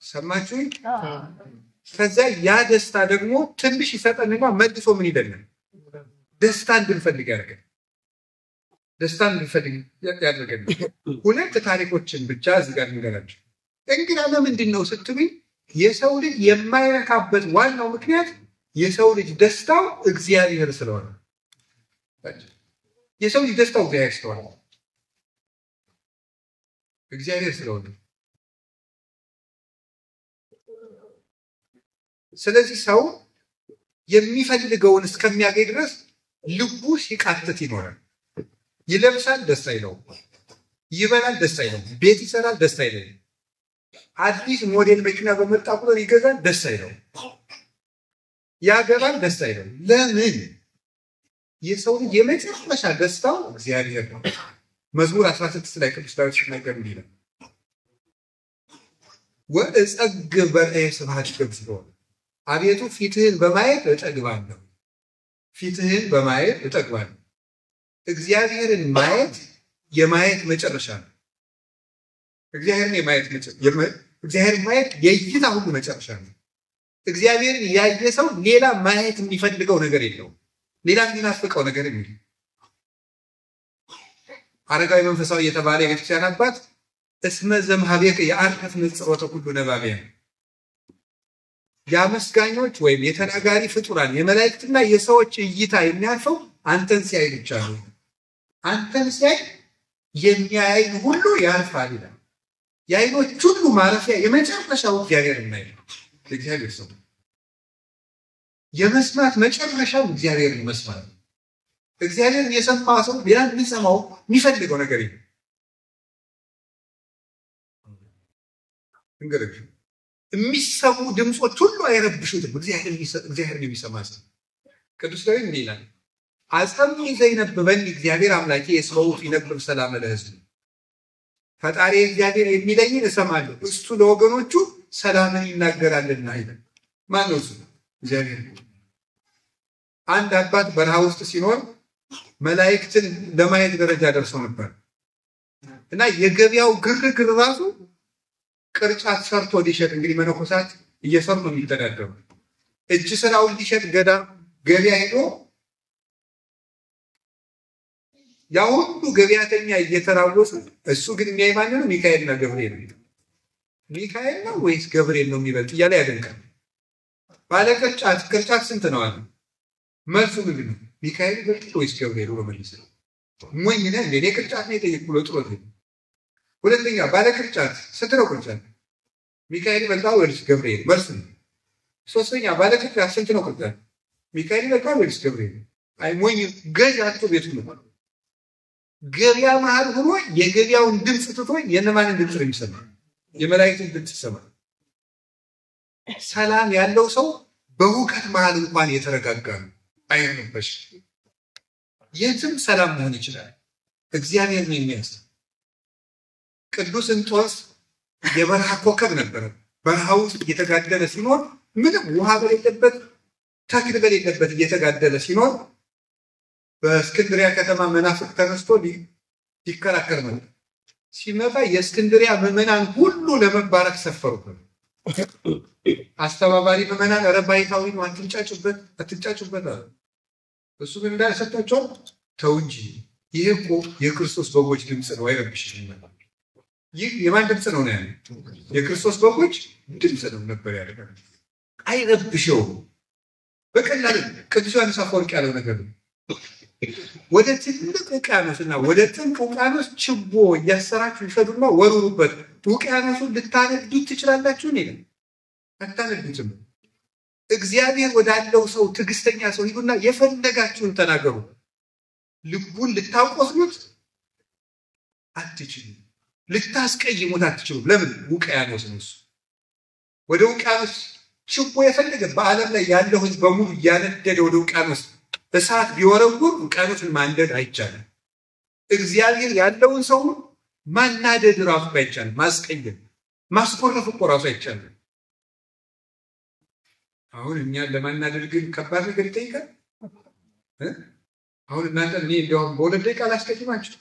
ሰማችሁ? ከዛ ያ ደስታ ደግሞ ትንሽ ይሰጠንና መልሶ ምን ይደለም ደስታን እንድንፈልግ ያደርገን። ደስታን እንድንፈልግ ያደርገን። ሁለት ታሪኮችን ብቻ እዚህ ጋር እንገራችሁ። እንግዲህ ለምንድን ነው ስትሉኝ የሰው ልጅ የማይረካበት ዋናው ምክንያት የሰው ልጅ ደስታው እግዚአብሔር ስለሆነ። የሰው ልጅ ደስታው እግዚአብሔር ስለሆነ ስለዚህ ሰው የሚፈልገውን እስከሚያገኝ ድረስ ልቡ ሲቃተት ይኖራል። ይለብሳል፣ ደስ አይለውም። ይበላል፣ ደስ አይለውም። ቤት ይሰራል፣ ደስ አይለውም። አዲስ ሞዴል መኪና በመጣ ቁጥር ይገዛል፣ ደስ አይለውም። ያገባል፣ ደስ አይለውም። ለምን? የሰው ልጅ የመጨረሻ ደስታው እግዚአብሔር ነው። መዝሙር 16 ላይ ቅዱስ ዳዊት ሲናገር እንዲህ ይላል፣ ወእጸግብ በርኤ ስብሐቲከ እግዚኦ፣ አቤቱ ፊትህን በማየት እጠግባለሁ። ፊትህን በማየት እጠግባለሁ። እግዚአብሔርን ማየት የማየት መጨረሻ ነው። እግዚአብሔርን ማየት የእይታ ሁሉ መጨረሻ ነው። እግዚአብሔርን ያየ ሰው ሌላ ማየት የሚፈልገው ነገር የለውም። ሌላ የሚናፍቀው ነገር የለም። አረጋዊ መንፈሳዊ የተባለ የቤተክርስቲያን አባት እስመ ዘምኀቤከ የአርፍ ንጽሮተ ኩሉ ነባቢያ፣ የአመስጋኞች ወይም የተናጋሪ ፍጡራን የመላእክትና የሰዎች እይታ የሚያርፈው አንተን ሲያይ ብቻ ነው። አንተን ሲያይ የሚያይን ሁሉ ያርፋል ይላል። የዓይኖች ሁሉ ማረፊያ የመጨረሻው እግዚአብሔር ነው። እግዚአብሔር ሰው የመስማት መጨረሻው እግዚአብሔርን መስማት። እግዚአብሔርን የሰማ ሰው ያን ሊሰማው የሚፈልገው ነገር የለም። እንግዲህ የሚሰሙ ድምጾች ሁሉ አይረብሹትም። እግዚአብሔርን የሚሰማ ሰው ቅዱስ ዳዊት እንዲህ ይላል፣ አጸምዕ ዘይነብበኒ እግዚአብሔር አምላኬ የስመዑ ይነብብ ሰላም ለሕዝብ። ፈጣሪ እግዚአብሔር የሚለኝን እሰማለሁ፣ እሱ ለወገኖቹ ሰላምን ይናገራልና ይላል። ማን ነው እሱ? እግዚአብሔር። አንድ አባት በረሃ ውስጥ ሲኖር መላእክትን ለማየት ደረጃ ደርሰው ነበር እና የገበያው ግርግር ራሱ ቅርጫት ሰርቶ ሊሸጥ፣ እንግዲህ መነኮሳት እየሰሩ ነው የሚተዳደሩ። እጅ ስራውን ሊሸጥ ገበያ ሄዶ ያ ሁሉ ገበያተኛ እየተራወሱ እሱ ግን የሚያይ ማን ነው? ሚካኤልና ገብርኤል ነው። ሚካኤል ነው ወይስ ገብርኤል ነው የሚበልጥ እያለ ያደንቃል። ባለ ቅርጫት ስንት ነው አለ። መልሱ ምንድን ነው? ሚካኤል ይበልጥ ወይስ ገብርኤል ብሎ መለሰ። ሞኝ ነህ እንዴ? እኔ ቅርጫት ነው የጠየቅኩህ ብሎ ጥሎት። ሁለተኛ ባለ ቅርጫት ስንት ነው ቅርጫት? ሚካኤል ይበልጣል ወይስ ገብርኤል? መልሱ ነው። ሶስተኛ ባለ ቅርጫት ስንት ነው ቅርጫት? ሚካኤል ይበልጣል ወይስ ገብርኤል? አይ ሞኝ ገዥ አጥቶ ቤቱ ነው። ገበያ መሃል ሆኖ የገበያውን ድምፅ ትቶ የነማንን ድምፅ ነው የሚሰማው? የመላእክትን ድምፅ ይሰማል። ሰላም ያለው ሰው በሁከት መሃል እንኳን የተረጋጋ ነው፣ አይረበሽ። የትም ሰላም መሆን ይችላል። እግዚአብሔር ነው የሚያስ ቅዱስ እንጦንስ የበረሃ ኮከብ ነበረ። በረሃ ውስጥ እየተጋደለ ሲኖር ምንም ውሃ በሌለበት ተክል በሌለበት እየተጋደለ ሲኖር በእስክንድሪያ ከተማ መናፍቅ ተነስቶ ሊከራከር መጣ። ሲመጣ የእስክንድሪያ ምዕመናን ሁሉ ለመባረክ ሰፈሩበት። አስተባባሪ ምዕመናን ረባይታዊ ነው አትንጫጩበት አለ። እሱ ግን እንዳልሰጣቸው ተው እንጂ ይህ እኮ የክርስቶስ በጎች ድምፅ ነው አይረብሽም። ይህ የማን ድምፅ ነው ያለው? የክርስቶስ በጎች ድምፅ ነው ነበር ያለው። አይረብሽውም። በቀላሉ ቅዱስ ዮሐንስ አፈወርቅ ያለው ነገር ነው። ወደ ትልቅ ውቅያኖስና ወደ ጥልቅ ውቅያኖስ ችቦ እያሰራችሁ ይፈዱና ወሩሩበት። ውቅያኖሱን ልታነዱት ትችላላችሁ ነው? አታነዱትም። እግዚአብሔር ወዳለው ሰው ትዕግስተኛ ሰው ሂዱና የፈለጋችሁን ተናገሩ። ልቡን ልታቆስሉት አትችሉም። ልታስቀይሙት አትችሉም። ለምን? ውቅያኖስ ነው እሱ። ወደ ውቅያኖስ ችቦ የፈለገ በዓለም ላይ ያለው ሕዝብ በሙሉ እያነደደ ወደ ውቅያኖስ እሳት ቢወረውር ውቅያኖስን ማንደድ አይቻልም። እግዚአብሔር ያለውን ሰው ማናደድ ራሱ አይቻልም። ማስቀየም ማስቆረፍ እኮ ራሱ አይቻልም። አሁን እኛን ለማናደድ ግን ከባድ ነገር ይጠይቃል። አሁን እናንተ እኔ እንዲያውም በሁለት ደቂቃ ላስቀይማችሁ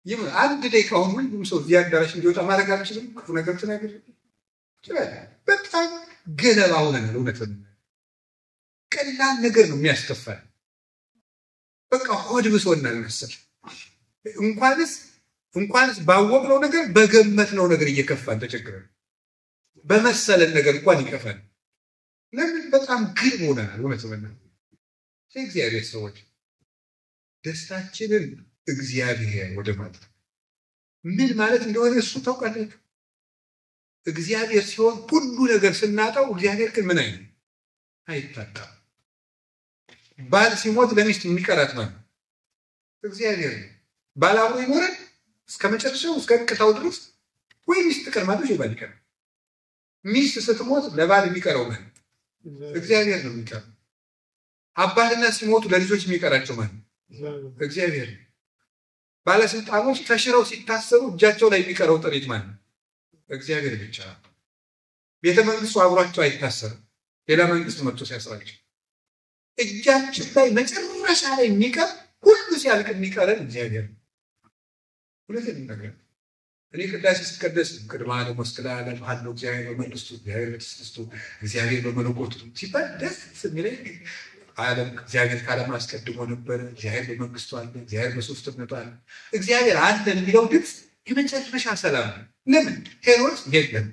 ይሁን አንድ ደቂቃ አሁን ሁሉም ሰው እዚህ አዳራሽ እንዲወጣ ማድረግ አልችልም። ክፉ ነገር ተናገር ይችላል። በጣም ገለባ ሆነናል። እውነት ነው። ቀላል ነገር ነው የሚያስከፋል። በቃ ሆድ ብሶናል መሰል። እንኳንስ ባወቅነው ነገር በገመትነው ነገር እየከፋን ተቸግረን በመሰለን ነገር እንኳን ይከፋል። ለምን? በጣም ግልብ ሆነናል። እውነት ነው። እግዚአብሔር ሰዎች ደስታችንን እግዚአብሔር ወደ ማለት ምን ማለት እንደሆነ እሱ ታውቃላችሁ። እግዚአብሔር ሲሆን ሁሉ ነገር ስናጣው፣ እግዚአብሔር ግን ምን አይነት አይታጣም። ባል ሲሞት ለሚስት የሚቀራት ማለት እግዚአብሔር ነው። ባል አብሮ ይኖራል እስከ መጨረሻው እስከ ቅጣው ድረስ ወይ ሚስት ትቀርማለች ወይ ባል ይቀር። ሚስት ስትሞት ለባል የሚቀረው ማለት እግዚአብሔር ነው የሚቀር። አባትና ሲሞቱ ለልጆች የሚቀራቸው ማለት እግዚአብሔር ነው። ባለስልጣኖች ተሽረው ሲታሰሩ እጃቸው ላይ የሚቀረው ጥሪት ማለት እግዚአብሔር ብቻ ነው። ቤተ መንግስቱ አብሯቸው አይታሰርም። ሌላ መንግስት መጥቶ ሲያስራቸው እጃችን ላይ መጨረሻ ላይ የሚቀር ሁሉ ሲያልቅ የሚቀረን እግዚአብሔር ነው። ሁለተኛ ነገር እኔ ቅዳሴ ሲቀደስ ቅድመ ዓለም ወስክለ ዓለም አለው እግዚአብሔር በመንግስቱ እግዚአብሔር በትስስቱ እግዚአብሔር በመለኮቱ ሲባል ደስ የሚለኝ ዓለም እግዚአብሔር ካለም አስቀድሞ ነበረ። እግዚአብሔር በመንግስቱ አለ። እግዚአብሔር በሶስትነቱ አለ። እግዚአብሔር አለ የሚለው ድምፅ የመጨረሻ ሰላም ነው። ለምን? ሄሮድስ የለም፣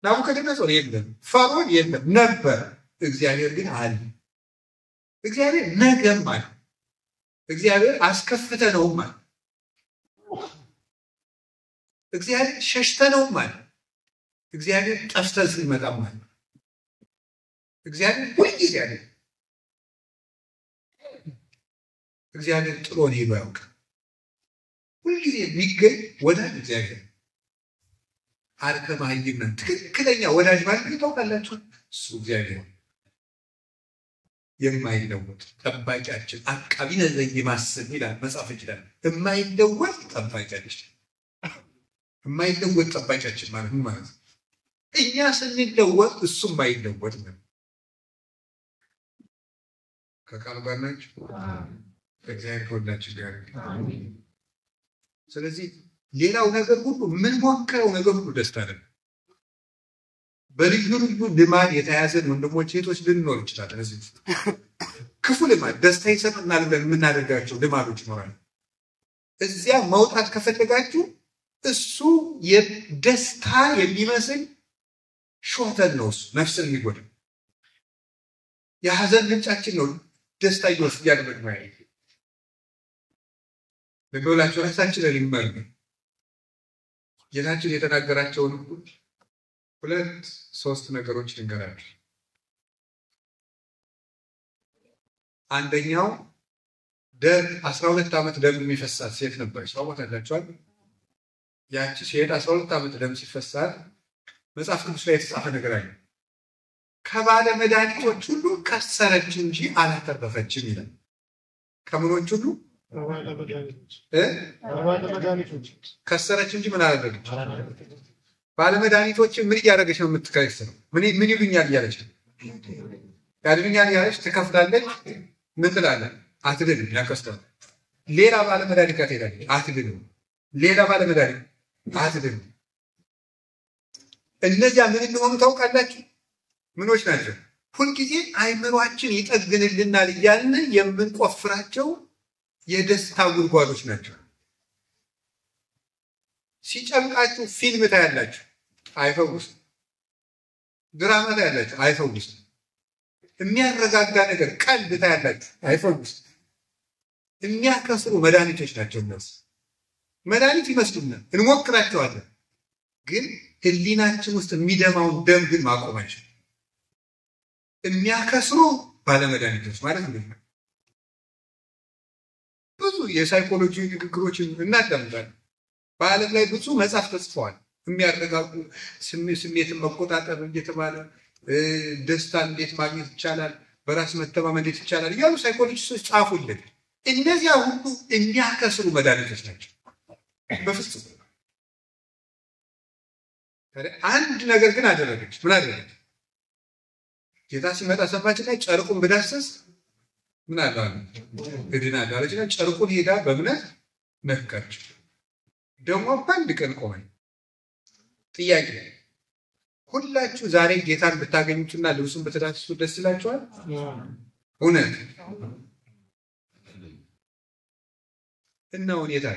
ናቡከደነጾር የለም፣ ፈርዖን የለም ነበር። እግዚአብሔር ግን አለ። እግዚአብሔር ነገም አለ። እግዚአብሔር አስከፍተነውም አለ። እግዚአብሔር ሸሽተነውም አለ። እግዚአብሔር ጠፍተን ስንመጣም አለ። እግዚአብሔር ሁልጊዜ አለ። እግዚአብሔር ጥሎን ሄዶ ያውቅ። ሁልጊዜ የሚገኝ ወዳጅ እግዚአብሔር አርከማይና ትክክለኛ ወዳጅ ማለት ታውቃላችሁ። እሱ እግዚአብሔር የማይለወጥ ጠባቂያችን አቃቢ ነዘይ ማሰብ ይላል መጽሐፍ ይችላል። የማይለወጥ ጠባቂያችን የማይለወጥ ጠባቂያችን ማለት ምን ማለት ነው? እኛ ስንለወጥ እሱ የማይለወጥ ነው። ከቃሉ ጋር ናችሁ። እግዚአብሔር ከሁላችን ጋር አሜን። ስለዚህ ሌላው ነገር ሁሉ ምን ሞከረው ነገር ሁሉ ደስታ አይደለም። በልዩ ልዩ ልማድ የተያዘን ወንድሞች እህቶች ልንኖር ይችላል። እዚህ ክፉ ልማድ ደስታ ይሰጥናል ብለን የምናደርጋቸው ልማዶች ይኖራሉ። እዚያ መውጣት ከፈለጋችሁ እሱ የደስታ የሚመስል ሾተል ነው። እሱ ነፍስን የሚጎዳ የሐዘን ምንጫችን ነው። ደስታ ይወስድ ያደረግ ነው ያለ በጎላቸው ራሳችንን ልንመርምር። ጌታችን የተናገራቸውን ሁለት ሶስት ነገሮች ልንገራችሁ። አንደኛው 12 ዓመት ደም የሚፈሳት ሴት ነበረች። ታውቃላችኋል? ያቺ ሴት 12 ዓመት ደም ሲፈሳት መጽሐፍ ቅዱስ ላይ የተጻፈ ነገር አለ። ከባለ መድኃኒቶች ሁሉ ከሰረች እንጂ አላተረፈችም ይላል። ከምኖች ሁሉ ከሰረች እንጂ ምን አላደረገች? ባለመድኃኒቶች ምን እያደረገች ነው የምትከስረው? ምን ይሉኛል እያለች ነው ያድኑኛል እያለች ትከፍላለች። ምን ትላለህ? አትድንም፣ ያከስራል። ሌላ ባለመድኃኒት ጋር ትሄዳለች፣ አትድንም። ሌላ ባለመድኃኒት አትድንም። እነዚያ ምን እንደሆኑ ታውቃላችሁ? ምኖች ናቸው? ሁልጊዜ አይምሯችን ይጠግንልናል እያልን የምንቆፍራቸው የደስታ ጉድጓዶች ናቸው። ሲጨንቃችሁ ፊልም ታያላችሁ፣ አይፈውስም። ድራማ ታያላችሁ፣ አይፈውስም። የሚያረጋጋ ነገር ቀልድ ታያላችሁ፣ አይፈውስም። የሚያከስሩ መድኃኒቶች ናቸው እነሱ። መድኃኒት ይመስሉናል፣ እንሞክራቸዋለን፣ ግን ህሊናችን ውስጥ የሚደማውን ደም ግን ማቆም አይችልም። የሚያከስሩ ባለመድኃኒቶች ማለት ነው። ብዙ የሳይኮሎጂ ንግግሮችን እናዳምጣለን። በዓለም ላይ ብዙ መጽሐፍ ተጽፈዋል። የሚያረጋጉ ስሜትን መቆጣጠር እየተባለ ደስታን እንዴት ማግኘት ይቻላል፣ በራስ መተማመን እንዴት ይቻላል እያሉ ሳይኮሎጂስቶች ጻፉልን። እነዚያ ሁሉ የሚያከስሩ መድኃኒቶች ናቸው በፍጹም። አንድ ነገር ግን አደረገች። ምን አደረገች? ጌታ ሲመጣ ሰማች ላይ ጨርቁን ብዳሰስ ምን አለ እድናለሁ አለችና ጨርቁን ሄዳ በእምነት ነካች። ደግሞ በአንድ ቀን ቆመኝ። ጥያቄ፣ ሁላችሁ ዛሬ ጌታን ብታገኙትና ልብሱን ብትዳስሱ ደስ ይላችኋል? እውነት እና ሁኔታ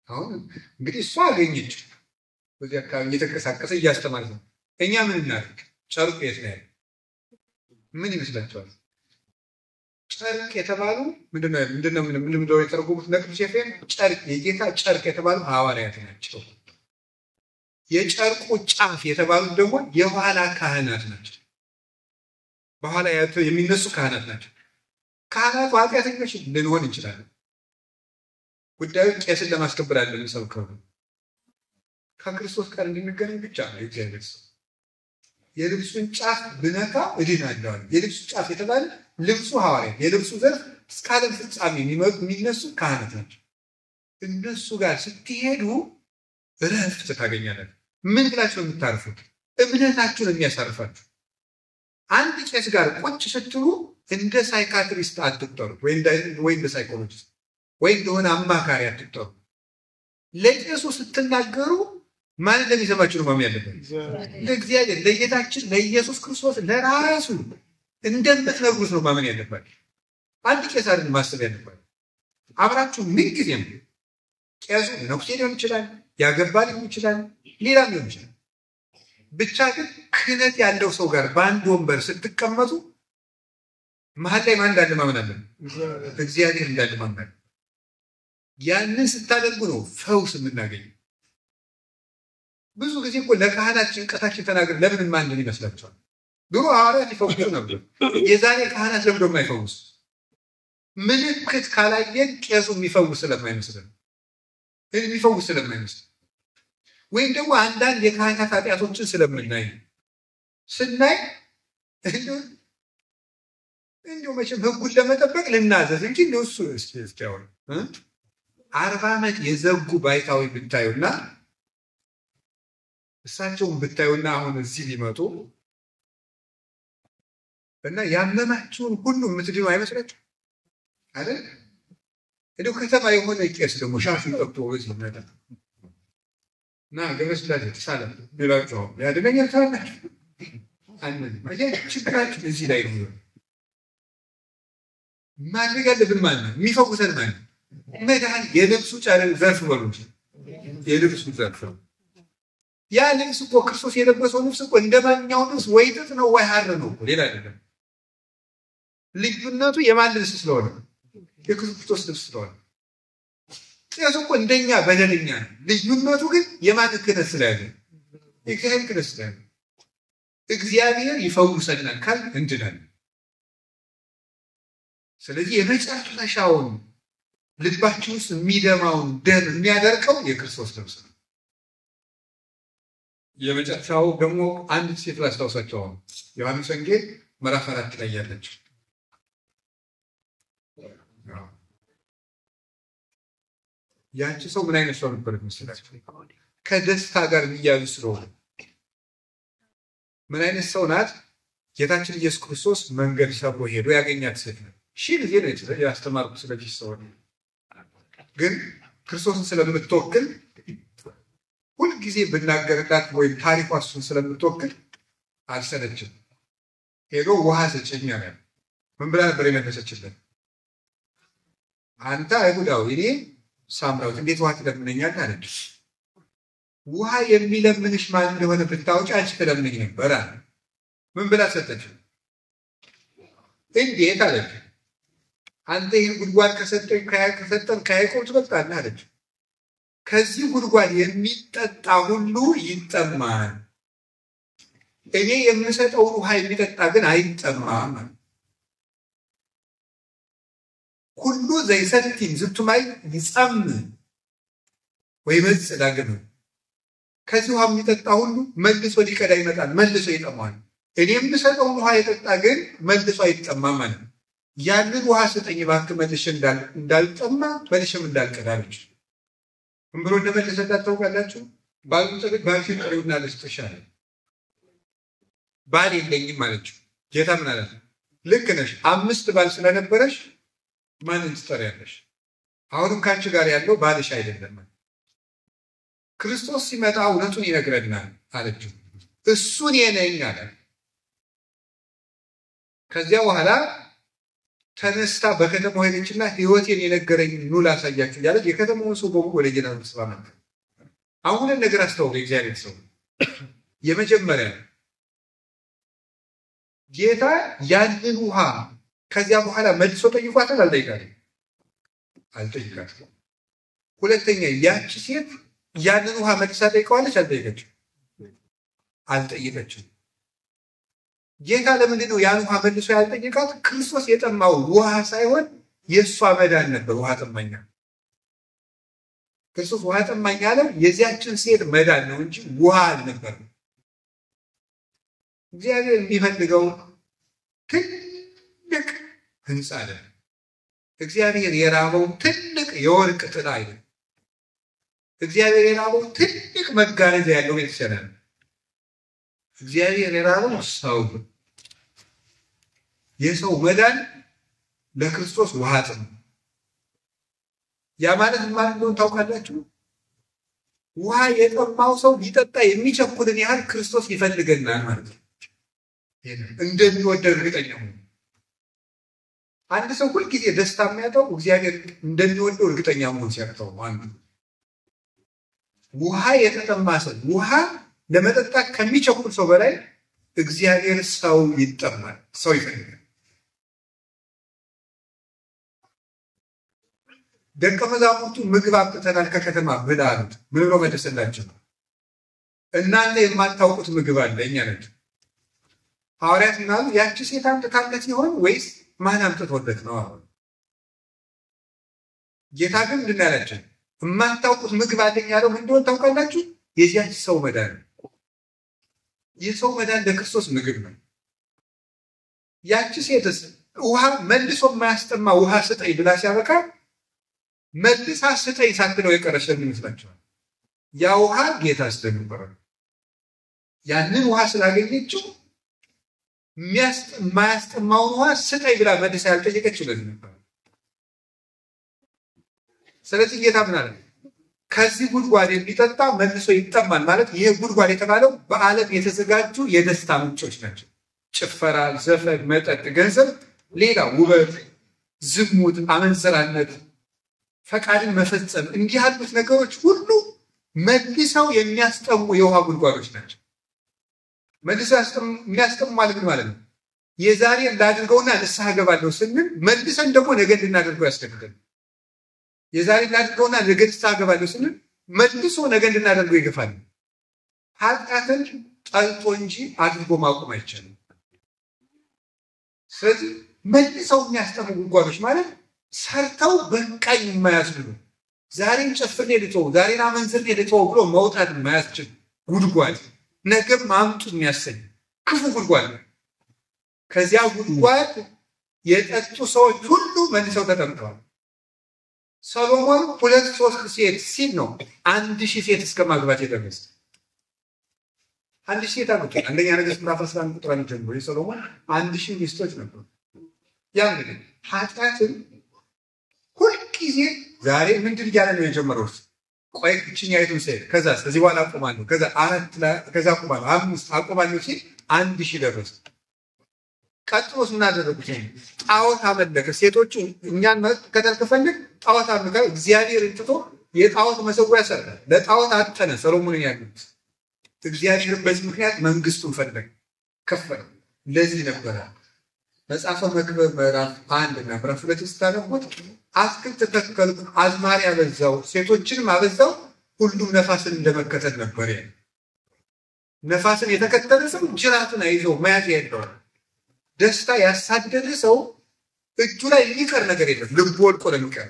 አሁን እንግዲህ እሷ አገኘች፣ በዚህ አካባቢ እየተንቀሳቀሰ እያስተማረ ነው። እኛ ምን እናደርግ? ጨርቁ የት ነው ያለው? ምን ይመስላችኋል? ጨርቅ የተባሉ ምንድነው የተረጎሙት? ነቅዱስ ኤፍሬም ጨርቅ፣ የጌታ ጨርቅ የተባሉ ሐዋርያት ናቸው። የጨርቁ ጫፍ የተባሉት ደግሞ የኋላ ካህናት ናቸው። በኋላ የሚነሱ ካህናት ናቸው። ካህናቱ ኃጢአተኞች ልንሆን እንችላለን። ጉዳዩ ቄስን ለማስከበር አለ የሚሰብከው ከክርስቶስ ጋር እንድንገናኝ ብቻ ነው። የእግዚአብሔር ሰው የልብሱን ጫፍ ብነካው እድናለሁ። የልብሱ ጫፍ የተባለ ልብሱ ሐዋርያት፣ የልብሱ ዘርፍ እስከ ዓለም ፍጻሜ የሚነሱ ካህናት ናቸው። እነሱ ጋር ስትሄዱ እረፍት ታገኛላችሁ። ምን ብላችሁ ነው የምታርፉት? እምነታችሁን የሚያሳርፋችሁ። አንድ ቄስ ጋር ቁጭ ስትሉ እንደ ሳይካትሪስት አትቁጠሩት፣ ወይ እንደ ሳይኮሎጂስት ወይ እንደሆነ አማካሪ አትቁጠሩ። ለቄሱ ስትናገሩ ማን እንደሚሰማችሁ ነው ማመን ያለበት? ለእግዚአብሔር፣ ለጌታችን ለኢየሱስ ክርስቶስ ለራሱ እንደምትነግሩት ነው ማመን ያለባችሁ። አንድ ቄስ አይደል ማሰብ ያለባችሁ። አብራችሁ ምን ጊዜም ቄሱ ነኩሴ ሊሆን ይችላል፣ ያገባ ሊሆን ይችላል፣ ሌላም ሊሆን ይችላል። ብቻ ግን ክህነት ያለው ሰው ጋር በአንድ ወንበር ስትቀመጡ መሀል ላይ ማን እንዳለ ማመን አለብን? እግዚአብሔር እንዳለ ማመን። ያንን ስታደርጉ ነው ፈውስ የምናገኘው። ብዙ ጊዜ እኮ ለካህናት ጭንቀታችን ተናገር ለምን ማንን ይመስላችኋል? ድሮ ሐዋርያት ይፈውሱ ነበር። የዛሬ ካህናት ለምን ደግሞ አይፈውሱ? ምልክት ካላየን ቄሱ የሚፈውስ ስለማይመስለን ወይም ደግሞ አንዳንድ የካህናት ኃጢአቶችን ስለምናይ ስናይ እንዲሁ መቼም ህጉን ለመጠበቅ ልናዘዝ እንጂ እንደው እሱ እስኪያው 40 ዓመት የዘጉ ባይታዊ ብታዩና እሳቸውን ብታዩና አሁን እዚህ ሊመጡ እና ያመማችሁን ሁሉ የምትድኑ አይመስላችሁ አይደል? እንደው ከተማ የሆነ ቄስ ደግሞ ሻሹን ጠብቶ ወዚህ ይመጣ እና ገበስላቴ ተሳለም ቢላችሁ ያደገኛል ታላችሁ አንነ ችግራችሁ እዚህ ላይ ነው። ማድረግ ያለብን ማለት ነው የሚፈውሰን ማለት መዳን የልብሱ ዘርፍ በሉ የልብሱ ዘርፍ ነው። ያ ልብስ እኮ ክርስቶስ የለበሰው ልብስ እኮ እንደማንኛውም ልብስ ወይ ጥጥ ነው ወይ ሐር ነው፣ ሌላ አይደለም። ልዩነቱ የማን ልብስ ስለሆነ? የክርስቶስ ልብስ ስለሆነ። ቄሱ እኮ እንደኛ በደለኛ ነው። ልዩነቱ ግን የማን ክህነት ስለያዘ? የእግዚአብሔር ክህነት ስለያዘ። እግዚአብሔር ይፈውሰናል ካል እንድናለን። ስለዚህ የመጨረሻውን ልባችን ውስጥ የሚደማውን ደም የሚያደርቀው የክርስቶስ ልብስ ነው። የመጨረሻው ደግሞ አንድ ሴት ላስታውሳቸው። ዮሐንስ ወንጌል ምዕራፍ 4 ላይ ያለች ያቺ ሰው ምን አይነት ሰው ነበር መሰላችሁ? ከደስታ ጋር የሚያዩ ስለሆነ ምን አይነት ሰው ናት? ጌታችን ኢየሱስ ክርስቶስ መንገድ ሰብሮ ሄዶ ያገኛት ሴት ነው። ሺህ ጊዜ ነው ያስተማርኩት ስለዚህ ሰው ግን ክርስቶስን ስለምትወክል ሁልጊዜ ብናገርላት ወይም ታሪኳ እሱን ስለምትወክል አልሰለችም። ሄዶ ውሃ ስጭኝ አለ። ምን ብላ ነበር የመለሰችለት? አንተ አይሁዳዊ እኔ ሳምራዊት እንዴት ውሃ ትለምነኛለህ አለች። ውሃ የሚለምንሽ ማን እንደሆነ ብታውቂ አንቺ ትለምነኝ ነበር አለ። ምን ብላ ሰጠችው? እንዴት አለች። አንተ ይህን ጉድጓድ ከሰጠን ከያዕቆብ ትበልጣለህ አለች። ከዚህ ጉድጓድ የሚጠጣ ሁሉ ይጠማል፣ እኔ የምሰጠውን ውሃ የሚጠጣ ግን አይጠማም። ሁሉ ዘይሰቲ ዝቱ ማይ ይጸምእ ወይመጽእ ዳግም፣ ከዚህ ውሃ የሚጠጣ ሁሉ መልሶ ሊቀዳ ይመጣል፣ መልሶ ይጠማል። እኔ የምሰጠውን ውሃ የጠጣ ግን መልሶ አይጠማም ማለት ነው። ያንን ውሃ ስጠኝ እባክህ መልሼ እንዳልጠማ መልሼም እንዳልቀዳ አለች። ምን ብሎ እንደመለሰላት ታውቃላችሁ? ባሉን ጥልቅ ባልሽን ጥሪውና ልስጥሽ አለ። ባል የለኝም አለችው። ጌታ ምን አላት? ልክ ነሽ፣ 5 ባል ስለነበረሽ ማንን ትጠሪያለሽ? አሁንም ከአንቺ ጋር ያለው ባልሽ አይደለም። ክርስቶስ ሲመጣ እውነቱን ይነግረናል አለችው። እሱን የነኝ አለ። ከዚያ በኋላ ተነስታ በከተማው ሄደችና ሕይወቴን የነገረኝ ኑ ላሳያችሁ እያለች የከተማውን ሰው በሙሉ ወደ ጌታ መስባ መጣ። አሁን ነገር አስተውሉ። እግዚአብሔር ሰው የመጀመሪያ ጌታ ያንን ውሃ ከዚያ በኋላ መልሶ ጠይቋታል አልጠይቃትም? አልጠይቃትም። ሁለተኛ ያቺ ሴት ያንን ውሃ መልሳ ጠይቀዋለች አልጠይቀችም? አልጠይቀችም። ጌታ ለምንድን ነው ያን ውሃ መልሶ ያልጠየቃት? ክርስቶስ የጠማው ውሃ ሳይሆን የእሷ መዳን ነበር። ውሃ ጠማኛ ክርስቶስ ውሃ ጠማኛ አለ የዚያችን ሴት መዳን ነው እንጂ ውሃ አልነበረም። እግዚአብሔር የሚፈልገው ትልቅ ህንፃ አለ። እግዚአብሔር የራበው ትልቅ የወርቅ ጥላ አይደለም። እግዚአብሔር የራበው ትልቅ መጋረጃ ያለው ቤተሰብ። እግዚአብሔር የራበው ሰው። የሰው መዳን ለክርስቶስ ውሃ ጥም። ያ ማለት ማለት ነው ታውቃላችሁ? ውሃ የጠማው ሰው ሊጠጣ የሚቸኩልን ያህል ክርስቶስ ይፈልገናል ማለት ነው። እንደሚወደው እርግጠኛ ነው። አንድ ሰው ሁልጊዜ ደስታ የሚያጣው እግዚአብሔር እንደሚወደው እርግጠኛ መሆን ሲያቅተው አንዱ ውሃ የተጠማ ሰው ውሃ ለመጠጣት ከሚቸኩል ሰው በላይ እግዚአብሔር ሰው ይጠማል፣ ሰው ይፈልጋል። ደቀ መዛሙርቱ ምግብ አምጥተናል ከከተማ ብላ አሉት። ምን ብሎ መለሰላቸው? እናንተ የማታውቁት ምግብ አለ እኛ ነን። ሐዋርያት ምናሉ ያቺ ሴት አምጥታለት ይሆን ወይስ ማን አምጥቶለት ነው? ጌታ ግን ምንድን ያላቸው? የማታውቁት ምግብ አለኝ ያለው ምን እንደሆነ ታውቃላችሁ? የዚያች ሰው መዳን። የሰው መዳን ለክርስቶስ ምግብ ነው። ያቺ ሴትስ ውሃ መልሶ የማያስጠማ ውሃ ስጠኝ ብላ ሲያበቃ መልሳ ስጠኝ ሳትለው የቀረች ይመስላችኋል? ያ ውሃ ጌታ ስለነበረ ያንን ውሃ ስላገኘችው የማያስጠማውን ውሃ ስጠኝ ብላ መልሳ ያልጠየቀችው ለዚህ ነበር። ስለዚህ ጌታ ምን አለ? ከዚህ ጉድጓድ የሚጠጣ መልሶ ይጠማል ማለት ይሄ ጉድጓድ የተባለው በዓለም የተዘጋጁ የደስታ ምንጮች ናቸው። ጭፈራ፣ ዘፈን፣ መጠጥ፣ ገንዘብ፣ ሌላ ውበት፣ ዝሙት፣ አመንዝራነት፣ ፈቃድን መፈጸም እንዲህ ያሉት ነገሮች ሁሉ መልሰው የሚያስጠሙ የውሃ ጉድጓዶች ናቸው። መልሰው የሚያስጠሙ ማለት ነው የዛሬ ላድርገውና ንስሐ ገባለሁ ስንል መልሰን ደግሞ ነገ እንድናደርገው ያስገድዳል። የዛሬ ላድርገውና ነገ ንስሐ ገባለሁ ስንል መልሶ ነገ እንድናደርገው ይገፋል። ኃጢአትን ጠልቶ እንጂ አድርጎ ማቆም አይቻልም። ስለዚህ መልሰው የሚያስጠሙ ጉድጓዶች ማለት ሰርተው በቃኝ የማያስብሉ ዛሬን ጨፍሬ ልተው ዛሬን አመንዝሬ ልተው ብሎ መውጣት የማያስችል ጉድጓድ ነገም አምጡ የሚያሰኝ ክፉ ጉድጓድ። ከዚያ ጉድጓድ የጠጡ ሰዎች ሁሉ መልሰው ተጠምቀዋል። ሰሎሞን 2-3 ሴት ሲል ነው 1000 ሴት እስከማግባት የደረሰ። 1000 ሴት አግብቷል። አንደኛ ነገሥት ምዕራፍ 11 ቁጥር 1 ጀምሮ የሰሎሞን 1000 ሚስቶች ነበሩ። ያ እንግዲህ ኃጢአትን ሁልጊዜ ዛሬ ምንድን እያለ ነው የጀመረው? ቆይ እችኛይቱን ሴት ከዛስ ከዚህ በኋላ አቆማለሁ፣ ከዛ 4 ከዛ አቆማለሁ፣ 5 አቆማለሁ ሲል 1000 ደረሰ። ቀጥሎስ ምን አደረጉት? ጣዖት አመለከ። ሴቶቹ እኛን መከተል ከፈለግ ጣዖት አመለከ። እግዚአብሔርን ትቶ የጣዖት መሰዊያ ሰራ። ለጣዖት አጠነ ሰሎሞንን ያሉት። እግዚአብሔር በዚህ ምክንያት መንግስቱን ፈለገ፣ ከፈለ። ለዚህ ነበረ መጽሐፈ መክብብ ምዕራፍ 1 እና ምዕራፍ 2 ስታነቡት አትክልት ተከልኩ፣ አዝማሪ አበዛው፣ ሴቶችንም አበዛው፣ ሁሉም ነፋስን እንደመከተል ነበር። ነፋስን የተከተለ ሰው ጅራቱን አይዞ መያዝ የለውም። ደስታ ያሳደደ ሰው እጁ ላይ የሚቀር ነገር የለም፣ ልቡ ወልቆ ነው የሚቀር።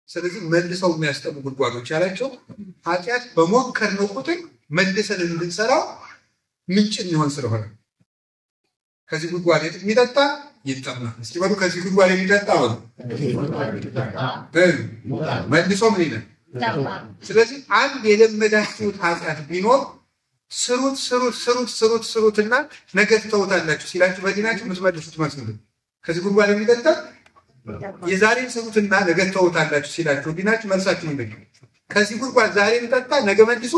ስለዚህ መልሰው የሚያስጠሙ ጉድጓዶች ያላቸው ኃጢአት በሞከርነው ቁጥር መልሰን እንድንሰራው ምንጭ የሚሆን ስለሆነ ከዚህ ጉድጓድ የሚጠጣ ይጠማል። እስኪ በሉ ከዚህ ጉድጓድ የሚጠጣ ነው መልሶ ምን ይላል? ስለዚህ አንድ የለመዳችሁት ኃጢአት ቢኖር ስሩትና ነገ ትተውታላችሁ ሲላችሁ በዲናችሁ የምትመልሱት መስሉ ከዚህ ጉድጓድ የሚጠጣ የዛሬን ስሩትና ነገ ትተውታላችሁ ሲላችሁ ዲናችሁ መልሳችሁ ምንድን ነው? ከዚህ ጉድጓድ ዛሬ የሚጠጣ ነገ መልሶ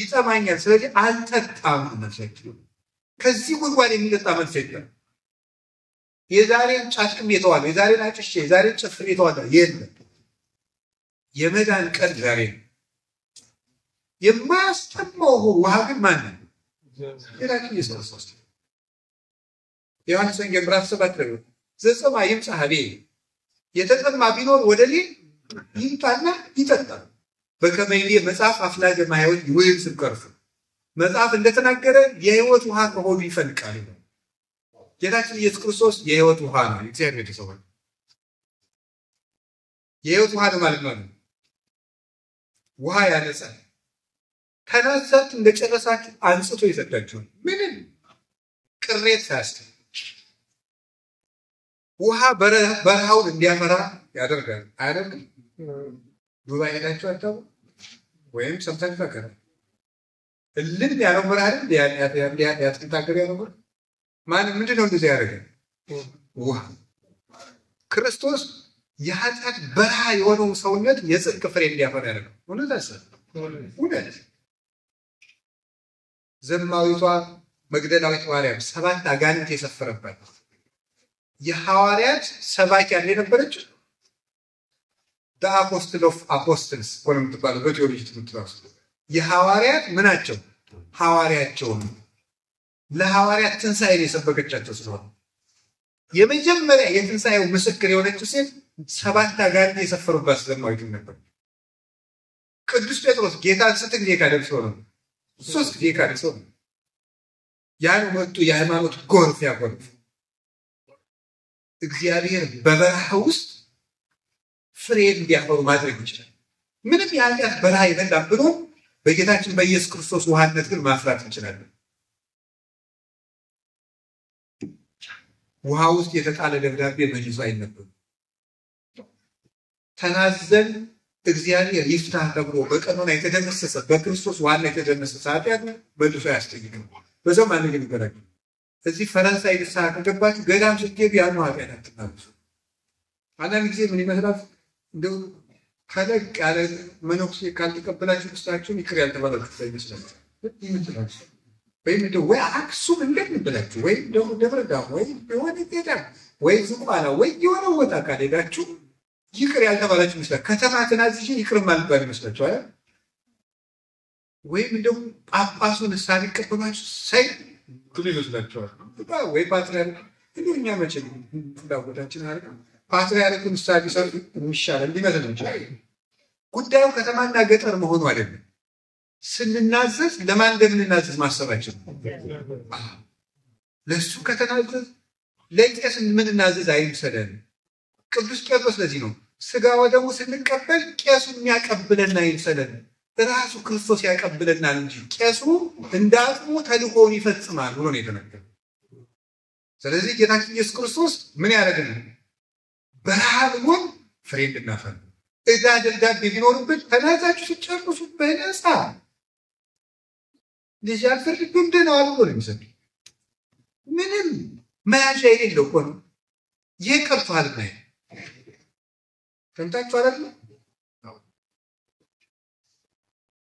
ይጠማኛል፣ ስለዚህ አልጠጣም መልሳችሁ። ከዚህ ጉድጓድ የሚጠጣ መልስ የለም። የዛሬን ጫጭቅም የተዋለው የዛሬን አጭሼ የዛሬን ጨፍር የተዋለው የለም። የመዳን ቀን ዛሬ ነው። የማያስጠማው ውሃ ግን ማን ነው? ጌታችን ኢየሱስ ክርስቶስ። ዮሐንስ ወንጌል ምዕራፍ 7 ላይ ዘጸማ ይምጻ ሀቤ፣ የተጠማ ቢኖር ወደ እኔ ይምጣና ይጠጣ። በከመ ይቤ መጽሐፍ አፍላገ ማኅይወት ይወይን ስብከርሱ፣ መጽሐፍ እንደተናገረ የህይወት ውሃ ከሆዱ ይፈልቃል። ጌታችን ኢየሱስ ክርስቶስ የህይወት ውሃ ነው። እግዚአብሔር ቤተሰቦች የህይወት ውሃ ነው ማለት ነው። ውሃ ያነጻል። ተናዛት እንደጨረሳችሁ አንጽቶ ይሰጣችኋል። ምንም ቅሬት ሳያስተ ውሃ በረሃውን እንዲያፈራ ያደርጋል። አያደርግም? ዱባይ ሄዳችሁ አታውቁም? ወይም ሰምታችሁ ታውቃላችሁ? እልል ያለው በረሃ ያትንታገር ያለው በረሃ ማን ምንድን ነው እንደዚህ ያደረገ? ውሃ። ክርስቶስ የኃጢአት በረሃ የሆነው ሰውነት የጽድቅ ፍሬ እንዲያፈራ ያደርጋል። እውነት አሰብ እውነት ዘማዊቷ መግደላዊት ማርያም 7 አጋንንት የሰፈረባት የሐዋርያት ሰባኪ ያለ የነበረች አፖስትል ኦፍ አፖስትልስ ወለም ተባለ በቴዎሎጂ ትምህርት የሐዋርያት ምናቸው ሐዋርያቸው ነው። ለሐዋርያት ትንሣኤን የሰበከቻቸው ስለሆነ የመጀመሪያ የትንሣኤው ምስክር የሆነችው ሴት 7 አጋንንት የሰፈሩባት ዘማዊት ነበር። ቅዱስ ጴጥሮስ ጌታን ስንት ጊዜ ካደረሰ ነው? 3 ጊዜ ካደረሰ ነው። ያን ወጡ የሃይማኖት ጎርፍ ያጎርፍ። እግዚአብሔር በበረሃ ውስጥ ፍሬ እንዲያፈሩ ማድረግ ይችላል። ምንም የኃጢአት በረሃ የለም ብሎ በጌታችን በኢየሱስ ክርስቶስ ውሃነት ግን ማፍራት እንችላለን። ውሃ ውስጥ የተጣለ ደብዳቤ መልሶ አይነበብም። ተናዘን እግዚአብሔር ይፍታ ተብሎ በቀኖና የተደመሰሰ በክርስቶስ ዋና የተደመሰሰ ኃጢአት መልሶ አያስጠይቅም። በዛው ማን ይገባል? እዚህ ፈረንሳይ ልሳ ከገባችሁ ገዳም ስትገቡ ያኑ ኃጢአት አትናገሩ። አንዳንድ ጊዜ ምን ይመስላል? እንደው ከለቅ ያለ መነኩሴ ካልተቀበላችሁ ውስጣችሁን ይቅር ያልተባላችሁ ይመስላል። ወይም እንደው ወይ አክሱም እንደምንበላችሁ ወይ ደግሞ ደብረ ዳሞ ወይ የሆነ ገዳም ወይ ዝቋላ ወይ የሆነ ቦታ ካልሄዳችሁ ይቅር ያልተባላችሁ ይመስላል። ከተማ ተናዝዤ ይቅር ማልባል ይመስላችኋል። ወይም እንደው ጳጳሱን ሳይቀበሏችሁ ሳይ ሁሉ ይመስላችኋል። ወይ ፓትርያርክ እኛ መቼ ፍላጎታችን አድርገን ፓትርያርኩን ሳይሰሩ የሚሻለን ሊመስል ይችላል። ጉዳዩ ከተማና ገጠር መሆኑ አይደለም። ስንናዘዝ ለማን እንደምንናዘዝ ማሰባችን ለሱ ከተናዘዝ ለቄስ ምንናዘዝ አይምሰለን። ቅዱስ ጴጥሮስ ለዚህ ነው ስጋ ወደሙ ስንቀበል ቄሱ የሚያቀብለና አይምሰለን፣ ራሱ ክርስቶስ ያቀብለናል እንጂ ቄሱ እንዳጥሙ ተልእኮውን ይፈጽማል ብሎ ነው የተናገረው። ስለዚህ ጌታችን ኢየሱስ ክርስቶስ ምን ያደርግናል? በረሃብ ሆን ፍሬ እንድናፈራ እዳ ደብዳቤ ቢኖርብን ተናዛችሁ ሲጨርሱ በነፃ ልጅ አልፈልግም ደህና አልሆ ነው የሚሰጥ ምንም መያዣ የሌለው እኮ ነው። ይህ ቀርቷል ነው ሰምታችሁ አይደል?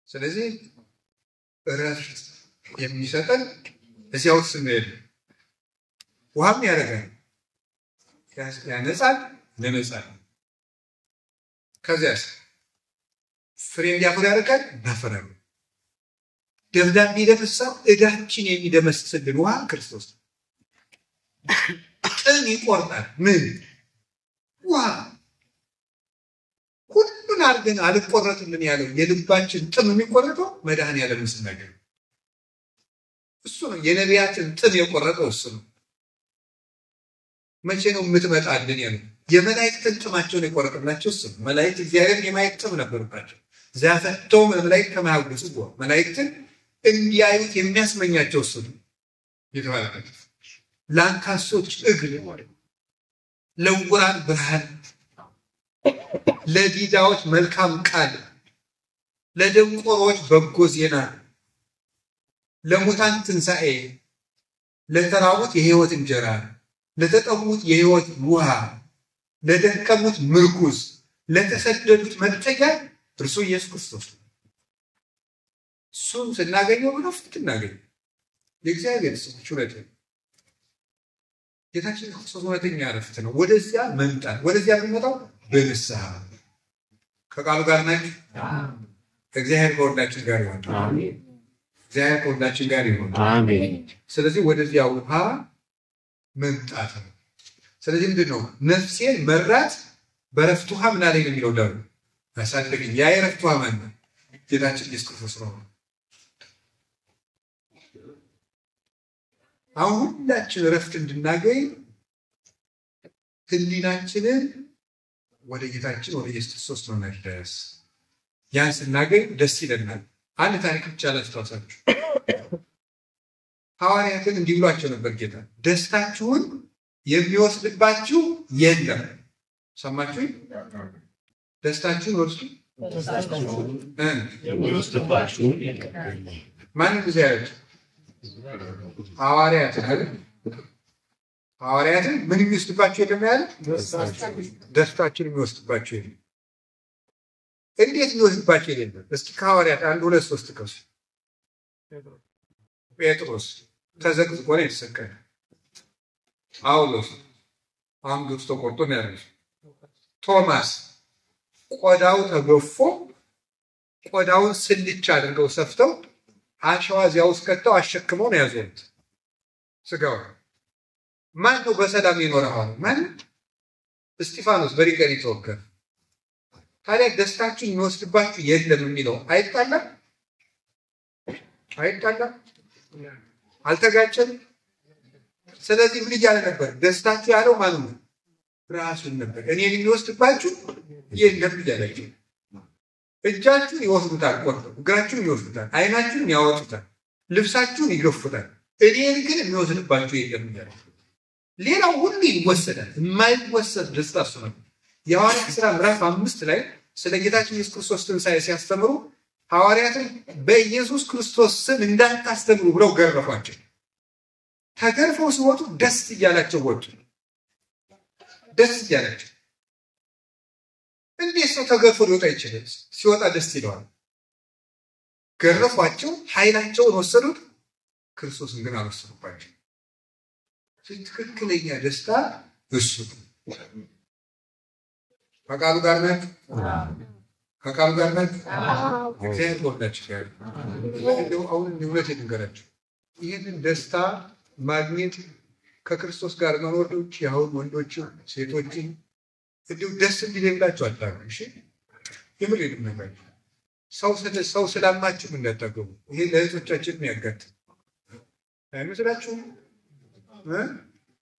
ስለዚህ እረፍት የሚሰጠን እዚያው ስንሄድ ውሃም ያደርጋል ያነጻል ለነጻል ከዚያስ ፍሬ እንዲያፈራ ያደርጋል በፍሬው ደብዳቤ ለፍሳ እዳችን የሚደመስስልን ውሃ ክርስቶስ ጥም ይቆርጣል። ምን ውሃ ሁሉን አድርገን አልቆረጥልን ያለው የልባችን ጥም የሚቆረጠው መድኃኔዓለም ስናገኝ እሱ ነው። የነቢያትን ጥም የቆረጠው እሱ ነው። መቼ ነው የምትመጣልን ያለው? የመላእክትን ጥማቸውን የቆረጠላቸው እሱ ነው። መላእክት እግዚአብሔርን የማየት ጥም ነበርባቸው። ዛፈተው መላእክት ከማያውቁ መላእክትን እንዲያዩት የሚያስመኛቸው እሱ ነው የተባለበት። ለአንካሶች እግር፣ ለዕውራን ብርሃን፣ ለዲዳዎች መልካም ቃል፣ ለደንቆሮች በጎ ዜና፣ ለሙታን ትንሣኤ፣ ለተራቡት የሕይወት እንጀራ፣ ለተጠሙት የሕይወት ውሃ፣ ለደከሙት ምርኩዝ፣ ለተሰደዱት መጠጊያ እርሱ ኢየሱስ ክርስቶስ ነው። እሱን ስናገኘው በረፍት እናገኘው። የእግዚአብሔር ስም ሹረት ጌታችን ክርስቶስ እውነተኛ ረፍት ነው። ወደዚያ መምጣት ወደዚያ የሚመጣው በንስሐ ከቃሉ ጋር ናችሁ። እግዚአብሔር ከሁላችን ጋር ይሁን። አሜን። እግዚአብሔር ከሁላችን ጋር ይሁን። አሜን። ስለዚህ ወደዚያ ውሃ መምጣት ነው። ስለዚህ ምንድን ነው ነፍሴን መራት በረፍት ውሃ ምን አለኝ ነው የሚለው ዳዊት አሳደገኝ። ያ የረፍት ውሃ ማን ነው? ጌታችን ኢየሱስ ክርስቶስ ነው። አሁን ሁላችን ረፍት እንድናገኝ ህሊናችንን ወደ ጌታችን ወደ ኢየሱስ ክርስቶስ መመለስ፣ ያን ስናገኝ ደስ ይለናል። አንድ ታሪክ ብቻ ላስታውሳችሁ። ሐዋርያትን እንዲህ ብሏቸው ነበር ጌታ፣ ደስታችሁን የሚወስድባችሁ የለም። ሰማችሁ? ደስታችሁን ወስዱ የሚወስድባችሁ የለም። ማን ጊዜ ያሉት? ሐዋርያትን ምን የሚወስድባችሁ የለም ያለ? ደስታችን የሚወስድባችሁ የለም። እንዴት የሚወስድባችሁ የለም? እስኪ ከሐዋርያት አንድ ሁለት ሶስት ጥቀሱ። ጴጥሮስ ተዘቅዝቆ ነው የተሰቀለ። ጳውሎስ አንገቱ ተቆርጦ ነው ያረፈው። ቶማስ ቆዳው ተገፎ ቆዳውን ስልቻ አድርገው ሰፍተው አሸዋ እዚያ ውስጥ ከተው አሸክመው ነው ያዞሩት ስጋው። ማን ነው በሰላም የኖረው? ማን? እስጢፋኖስ በሪቀን ተወገረ። ታዲያ ደስታችሁን የሚወስድባችሁ የለም የሚለው አይጣላም? አልተጋጨም? ስለዚህ ምን እያለ ነበር? ደስታችሁ ያለው ማን ነው? ራሱን ነበር። እኔን የሚወስድባችሁ የለም እያላችሁ እጃችሁን ይወስዱታል፣ ቆርጠው እግራችሁን ይወስዱታል፣ አይናችሁን ያወጡታል፣ ልብሳችሁን ይገፉታል፣ እኔን ግን የሚወስድባችሁ የለም እያለ ሌላው ሁሉ ይወሰዳል። የማይወሰድ ደስታ እሱ ነው። የሐዋርያት ሥራ ምዕራፍ 5 ላይ ስለ ጌታችን ኢየሱስ ክርስቶስ ትንሣኤ ሲያስተምሩ ሐዋርያትን በኢየሱስ ክርስቶስ ስም እንዳታስተምሩ ብለው ገረፏቸው። ተገርፈው ሲወጡ ደስ እያላቸው ወጡ። ደስ እያላቸው። እንዴት ሰው ተገርፎ ሊወጣ ይችላል? ሲወጣ ደስ ይለዋል። ገረፏቸው፣ ኃይላቸውን ወሰዱት፣ ክርስቶስን ግን አልወሰዱባቸው። ትክክለኛ ደስታ እሱ ነው። ከቃሉ ጋር ናት። ከቃሉ ጋር ናት። እግዚአብሔር ወዳችሁ ጋር እንደው አሁን ንብረት የትንገራችሁ ይህንን ደስታ ማግኘት ከክርስቶስ ጋር መኖር ነው። ያሁን ወንዶች ሴቶች እንዲሁ ደስ እንዲላችሁ አታውቁ። እሺ የምር ነገር ሰው ስላማችሁ እንዳታገቡ። ይሄ ለእህቶቻችን የሚያጋጥም አይመስላችሁም?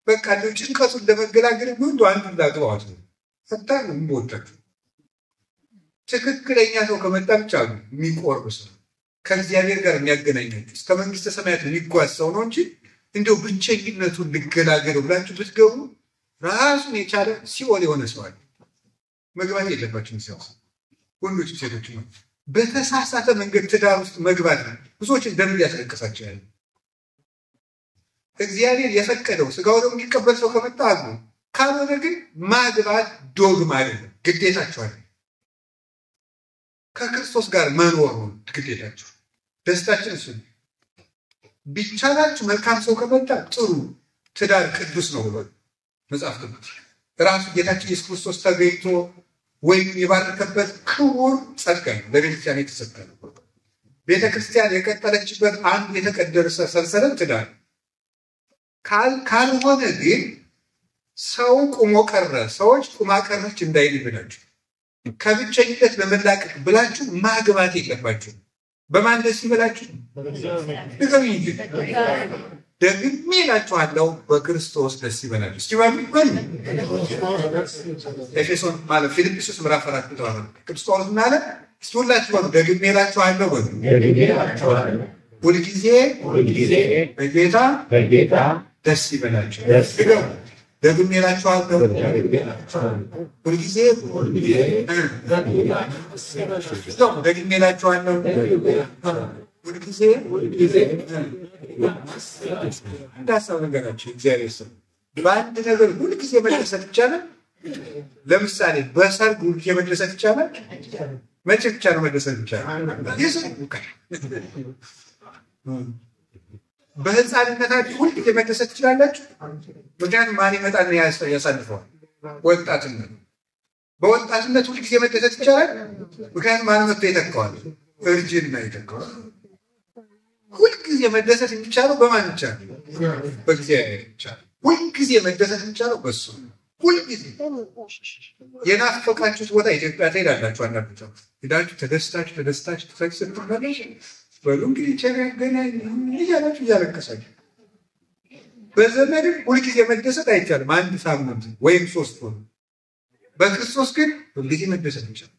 በቃ እንደው ጭንቀቱን ለመገላገል ምን አንዱ እንዳግባዋት ነው ፈታን ነው የሚወጣው። ትክክለኛ ሰው ከመጣ ብቻ ነው የሚቆርብ ሰው ከእግዚአብሔር ጋር የሚያገናኛችሁ እስከ መንግስተ ሰማያት የሚጓዝ ሰው ነው እንጂ እንደው ብቸኝነቱን ልገላገል ብላችሁ ብትገቡ ራሱን የቻለ ሲኦል የሆነ ሰው አለ። መግባት የለባችሁም ሲያው ወንዶች ሴቶች ነው። በተሳሳተ መንገድ ትዳር ውስጥ መግባት ነው ብዙዎችን ደም ያስለቅሳቸው ያለ። እግዚአብሔር የፈቀደው ስጋው ደግሞ የሚቀበል ሰው ከመጣ አግቡ፣ ካልሆነ ግን ማግባት ዶግማ አይደለም፣ ግዴታችሁ አይደለም። ከክርስቶስ ጋር መኖር ነው ግዴታችሁ። ደስታችን እሱ ቢቻላችሁ መልካም ሰው ከመጣ ጥሩ፣ ትዳር ቅዱስ ነው ብሎ መጽሐፍ ቅዱስ ራሱ ጌታችን ኢየሱስ ክርስቶስ ተገኝቶ ወይም የባረከበት ክቡር ጸጋ ነው ለቤተክርስቲያን የተሰጠ ነው። ቤተክርስቲያን የቀጠለችበት አንዱ የተቀደሰ ሰንሰለት ትዳር ካልሆነ ግን ሰው ቁሞ ቀረ፣ ሰዎች ቁማ ቀረች እንዳይልብላችሁ ከብቸኝነት ለመላቀቅ ብላችሁ ማግባት የለባችሁ። በማን ደስ ይበላችሁ? ንገሩኝ እንጂ ደግሜ እላችኋለሁ በክርስቶስ ደስ ይበላችሁ። እስኪ ባሉን ኤፌሶን ማለት ፊልጵስዩስ ምዕራፍ 4 ቁጥር 4 ቅዱስ ጳውሎስ ምን አለ? እስኪ ሁላችሁ ባሉ ደግሜ እላችኋለሁ ሁልጊዜ በጌታ ደስ ይበላችሁ። ደግሜ እላችኋለሁ ሁልጊዜ ደግሜ እላችኋለሁ ሁልጊዜ እንዳሳብ ነገራችሁ እግዚአብሔር ሰው በአንድ ነገር ሁልጊዜ መደሰት ይቻላል? ለምሳሌ በሰርግ ሁልጊዜ መደሰት ይቻላል? መቼ ብቻ ነው መደሰት ይቻላል? በህፃንነታችሁ ሁልጊዜ መደሰት ትችላላችሁ? ምክንያቱም ማን ይመጣል ያሳልፈዋል? ወጣትነት። በወጣትነት ሁልጊዜ መደሰት ይቻላል? ምክንያቱም ማን መጥቶ ይተካዋል? እርጅና ይተካዋል። ሁልጊዜ መደሰት የሚቻለው በማን ብቻ ነው? በእግዚአብሔር ብቻ። ሁልጊዜ መደሰት የሚቻለው በሱ። ሁልጊዜ የናፈቃችሁት ቦታ ኢትዮጵያ ትሄዳላችሁ። አንዳንዶቻችሁ ሄዳችሁ ተደስታችሁ ስትመለሱ በሉ እንግዲህ ቸር ያገናኝ እያላችሁ እያለቀሳችሁ። በዘመድ ሁልጊዜ መደሰት አይቻልም፣ አንድ ሳምንት ወይም 3 ወር። በክርስቶስ ግን ሁልጊዜ መደሰት ይቻላል።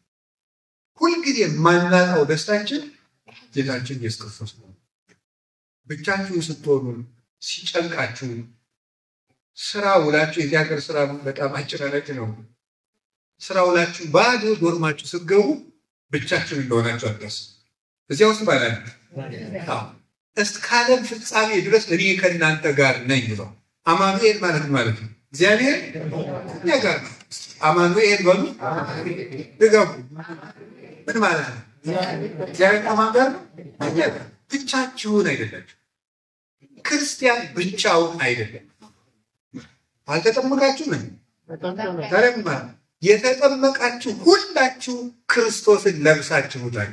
ሁልጊዜ ማናጣው ደስታችን ጌታችን ኢየሱስ ክርስቶስ ነው። ብቻችሁን ስትሆኑ ሲጨንቃችሁ ስራ ውላችሁ የዚህ ሀገር ስራ በጣም አጨናናቂ ነው። ስራ ውላችሁ ባዶ ዶርማችሁ ስትገቡ ብቻችሁን እንደሆናችሁ አትረሱ። እዚያ ውስጥ ባላል እስከ ዓለም ፍጻሜ ድረስ እኔ ከእናንተ ጋር ነኝ ነው። አማኑኤል ማለት ነው እግዚአብሔር እኛ ጋር ነው። አማኑኤል በሉ ድገሙ። ምን ማለት ነው? እግዚአብሔር ከማን ጋር ነው? ብቻችሁን አይደላችሁ። ክርስቲያን ብቻውን አይደለም። አልተጠመቃችሁም? ተረማ የተጠመቃችሁ ሁላችሁ ክርስቶስን ለብሳችሁታል።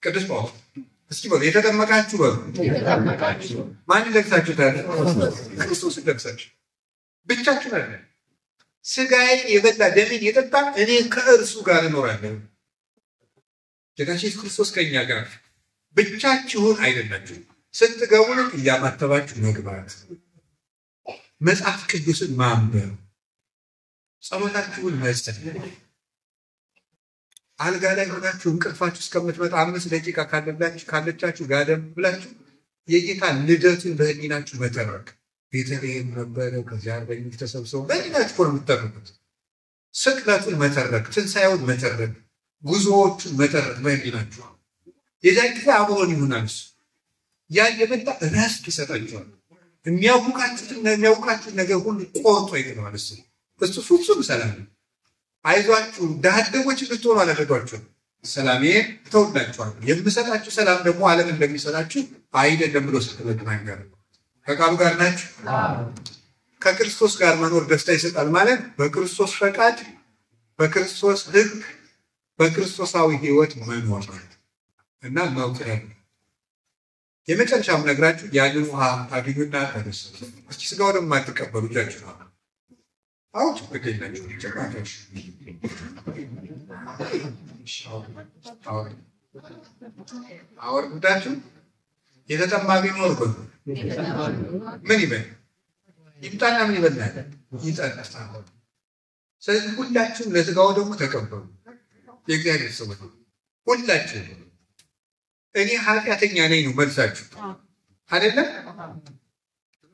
ቅዱስ ጳውሎስ እስኪ በሉ የተጠመቃችሁ በሉ ማን ለብሳችሁታል? ክርስቶስን ለብሳችሁ። ብቻችሁን አይደለም። ስጋዬን የበላ ደሜን የጠጣ እኔ ከእርሱ ጋር እኖራለሁ። ጌታችን ኢየሱስ ክርስቶስ ከእኛ ጋር። ብቻችሁን አይደላችሁ። ስትገቡ እያማተባችሁ መግባት፣ መጽሐፍ ቅዱስን ማንበብ፣ ጸሎታችሁን መስጠት። አልጋ ላይ ሆናችሁ እንቅልፋችሁ እስከምትመጣ 5 ደቂቃ ካለቻችሁ ጋደም ብላችሁ የጌታ ልደቱን በህሊናችሁ መተረክ። ቤተልሔም ነበረ፣ ከዚያ አርበኞች ተሰብስበው በህሊናችሁ ነው የምትተረኩት። ስቅለቱን መተረክ፣ ትንሣኤውን መተረክ፣ ጉዞዎቹን መተረክ በህሊናችሁ። የዛን ጊዜ አብሮን ይሆናል። እሱ ያን የመጣ እረፍት ይሰጣችኋል። የሚያውቃችሁትን ነገር ሁሉ ቆርጦ ይጥለዋል። እሱ ፍጹም ሰላም ነው። አይዟችሁ ድሀ አደጎች እንድትሆኑ አላደረጓችሁም፣ ሰላሜ እተውላችኋለሁ። የምሰጣችሁ ሰላም ደግሞ ዓለም እንደሚሰጣችሁ አይደለም ብሎ ስትናገር ከቃሉ ጋር ናችሁ። ከክርስቶስ ጋር መኖር ደስታ ይሰጣል ማለት በክርስቶስ ፈቃድ፣ በክርስቶስ ሕግ፣ በክርስቶሳዊ ህይወት መኖር እና መውቀር። የመጨረሻም ነግራችሁ ያንን ውሃ ታገኙና ተደሰቱ። እስኪ ስጋው ደግሞ አትቀበሉ እጃችሁ ነው አውጭ በከይላችሁ ጨቃታችሁ አወር ጉዳችሁ የተጠማ ቢኖር በሉ ምን ይበል? ይምጣና ምን ይበላል? ይጠጣ። ስለዚህ ሁላችሁም ለስጋው ደግሞ ተቀበሉ። የእግዚአብሔር ሰዎች ሁላችሁ እኔ ኃጢአተኛ ነኝ ነው መልሳችሁ አይደለም?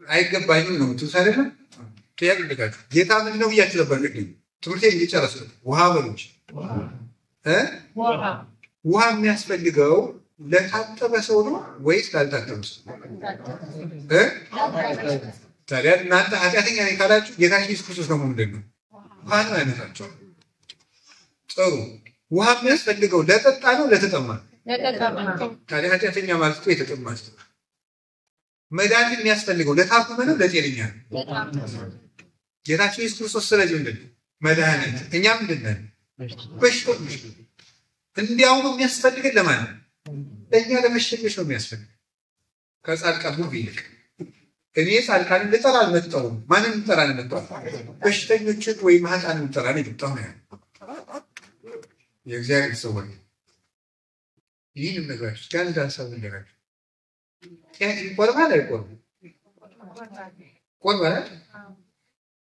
አይገባኝም ነው ትውስ አይደለም? ጥያቄ ልጠይቃችሁ። ጌታ ምንድን ነው ብያችሁ ነበር ቅድም ትምህርቴን እየጨረስኩ ውሃ በሉች ውሃ የሚያስፈልገው ለታጠበ ሰው ነው ወይስ ላልታጠበ ሰው? ታዲያ እናንተ ኃጢአተኛ ነኝ ካላችሁ ጌታችን ኢየሱስ ክርስቶስ ደግሞ ምንድን ነው ውሃ ነው ያነሳቸው። ጥሩ ውሃ የሚያስፈልገው ለጠጣ ነው ለተጠማ? ታዲያ ኃጢአተኛ ማለት ነው የተጠማ ሰው። መድኃኒት የሚያስፈልገው ለታመመ ነው ለጤነኛ ነው? ጌታችን ኢየሱስ ክርስቶስ ስለዚህ ምንድን ነው መድኃኒት። እኛ ምንድን ነን? በሽተኞች። እንዲያውም የሚያስፈልገን ለማን ነው? ለእኛ ለበሽተኞች ነው የሚያስፈልገን ከጻድቃን ሁሉ ይልቅ። እኔ ጻድቃንን ልጠራ አልመጣሁም። ማንን ልጠራ ነው የመጣሁት? በሽተኞችን ወይም ኃጥአንን ልጠራ ነው የመጣሁ ነው ያለው የእግዚአብሔር ሰዎች። ይህንም ነገራችሁ እስኪ አንድ ሀሳብ ልንገራችሁ። ጤፍ ይቆርባል አይቆርብም? ቆርባል።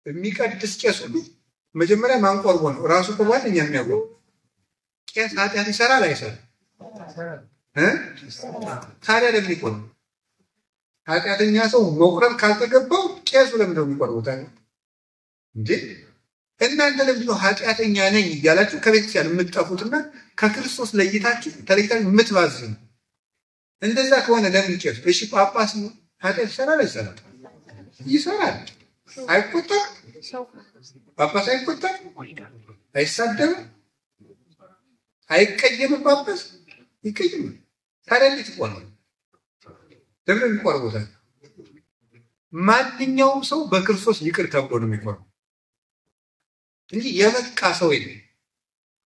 የሚቀድስ ቄስ ሁሉ መጀመሪያ ማን ቆርቦ ነው? ራሱ ቆርቧል። እኛ የሚያቆርብ ቄስ ኃጢአት ይሰራል አይሰራም? ታዲያ ለምን ይቆርብ? ኃጢአተኛ ሰው መቁረብ ካልተገባው ቄሱ ለምን ነው የሚቆርበው ታዲያ? እንዴ እናንተ ለምን ነው ኃጢአተኛ ነኝ እያላችሁ ከቤተክርስቲያን የምትጠፉትና ከክርስቶስ ለይታችሁ ተለይታችሁ የምትባዝኑ? እንደዛ ከሆነ ለምን ቄሱ? እሺ ጳጳስ ነው ኃጢአት ይሰራል አይሰራም? ይሰራል። አይቆጣም? ጳጳስ አይቆጣም? አይሳደብም? አይቀየምም? ጳጳስ ይቀየማል። ታዲያ እንዴት ይቆርባል? ለምን የሚቆርበው ታዲያ? ማንኛውም ሰው በክርስቶስ ይቅር ተብሎ ነው የሚቆርበው እንጂ የበቃ ሰው የለም።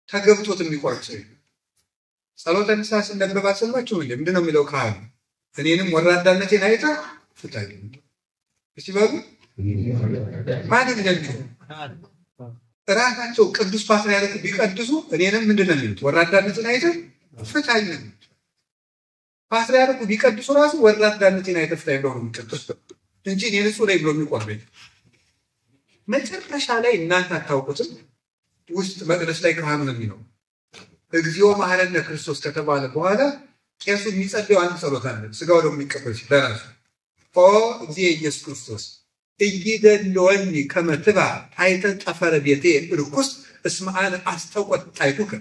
ተገብቶት የሚቆርብ ሰው የለም። ጸሎተ ንስሐ ስንነግር ባሰማችሁ ምንድን ነው የሚለው ካህኑ? እኔንም ወራዳነቴን አይተህ ፍታኝ። እስቲ በሉ ማንም እንደሚለው ራሳቸው ቅዱስ ፓትርያርኩ ቢቀድሱ እኔንም ምንድን ነው የሚሉት? ወራዳነቴን አይተህ ፍታኝ። ፓትርያርኩ ቢቀድሱ ራሱ ወራዳነቴን አይተህ ፍታኝ ብለው ነው የሚቀድሱ እንጂ እኔ ንጹህ ነኝ ብሎ የሚቆርበኝ። መጨረሻ ላይ እናንተ አታውቁትም። ውስጥ መቅደስ ላይ ካህኑ ነው የሚለው እግዚኦ መሐረነ ክርስቶስ ከተባለ በኋላ ቄሱ የሚጸልየው አንድ ጸሎት አለ። ስጋው ደግሞ የሚቀበል ሲል ለራሱ ኦ እግዚእ ኢየሱስ ክርስቶስ እይደልወኒ ከመ ትባዕ ታሕተ ጠፈረ ቤቴ ርኩስ እስመ አነ አስተቆጣይቱከ።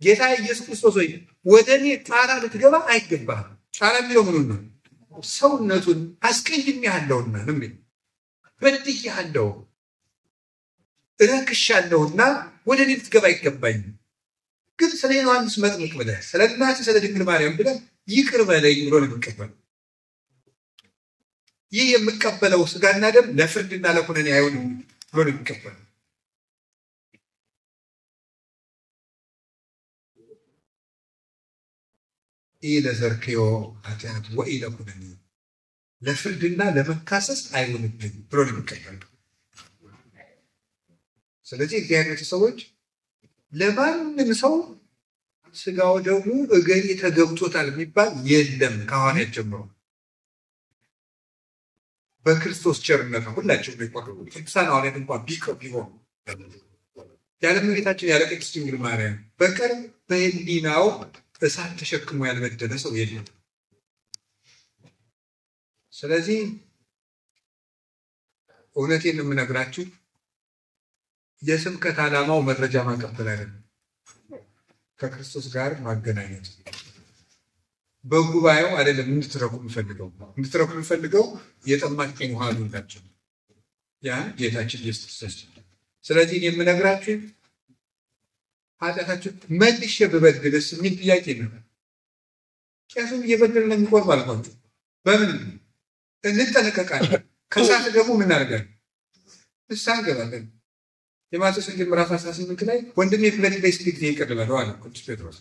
ጌታ ኢየሱስ ክርስቶስ ሆይ ወደ እኔ ጣራ ልትገባ አይገባህም። ጣራ የሚለው ምኑን ነው? ሰውነቱን አስቀይሜሃለሁና ነው የሚለው። በድዬሃለሁ እረክሻለሁና ወደ እኔ ልትገባ አይገባኝም። ግን ስለ ዮሐንስ መጥምቅ ብለህ ስለ እናትህ ስለ ድንግል ማርያም ብለህ ይቅር በለኝ ብሎ ነው የሚቀበለው። ይህ የምቀበለው ስጋና ደም ለፍርድና ለኩነኔ አይሆንም ብሎ ነው የሚቀበለው። ኢለዘርክዮ ኃጢአት ወኢለኩነኔ ለፍርድና ለመካሰስ አይሆንብኝ ብሎ ነው የሚቀበለው። ስለዚህ እግዚአብሔር ሰዎች ለማንም ሰው ስጋው ደግሞ እገሌ ተገብቶታል የሚባል የለም። ከሐዋርያት ጀምሮ በክርስቶስ ቸርነት ሁላችንም ይቆርቡ። ቅዱሳን ሐዋርያት እንኳን ቢሆኑ ያለ እመቤታችን ያለ ቅድስት ድንግል ማርያም በቀር በሕሊናው እሳት ተሸክሞ ያልበደለ ሰው የለም። ስለዚህ እውነቴን ነው የምነግራችሁ፣ የስብከት ዓላማው መረጃ ማቀበል አይደለም፣ ከክርስቶስ ጋር ማገናኘት። በጉባኤው አይደለም እንድትረኩ የምፈልገው የጠማችሁን ውሃ አሉላችሁ ያ ጌታችን ኢየሱስ ክርስቶስ። ስለዚህ የምነግራችሁ ኃጢአታችሁ መልሼ ብበድልስ የሚል ጥያቄ ነው። ቄሱም እየበደለ ነው የሚቆርብ አልኳችሁ። በምን እንጠነቀቃለን? ከሳት ደግሞ ምን እናደርጋለን? ንስሐ እንገባለን። የማቴዎስ ወንጌል ምዕራፍ 18 ላይ ወንድሜ ቢበድለኝ ስንት ጊዜ ይቅር ልበለው አለ ቅዱስ ጴጥሮስ።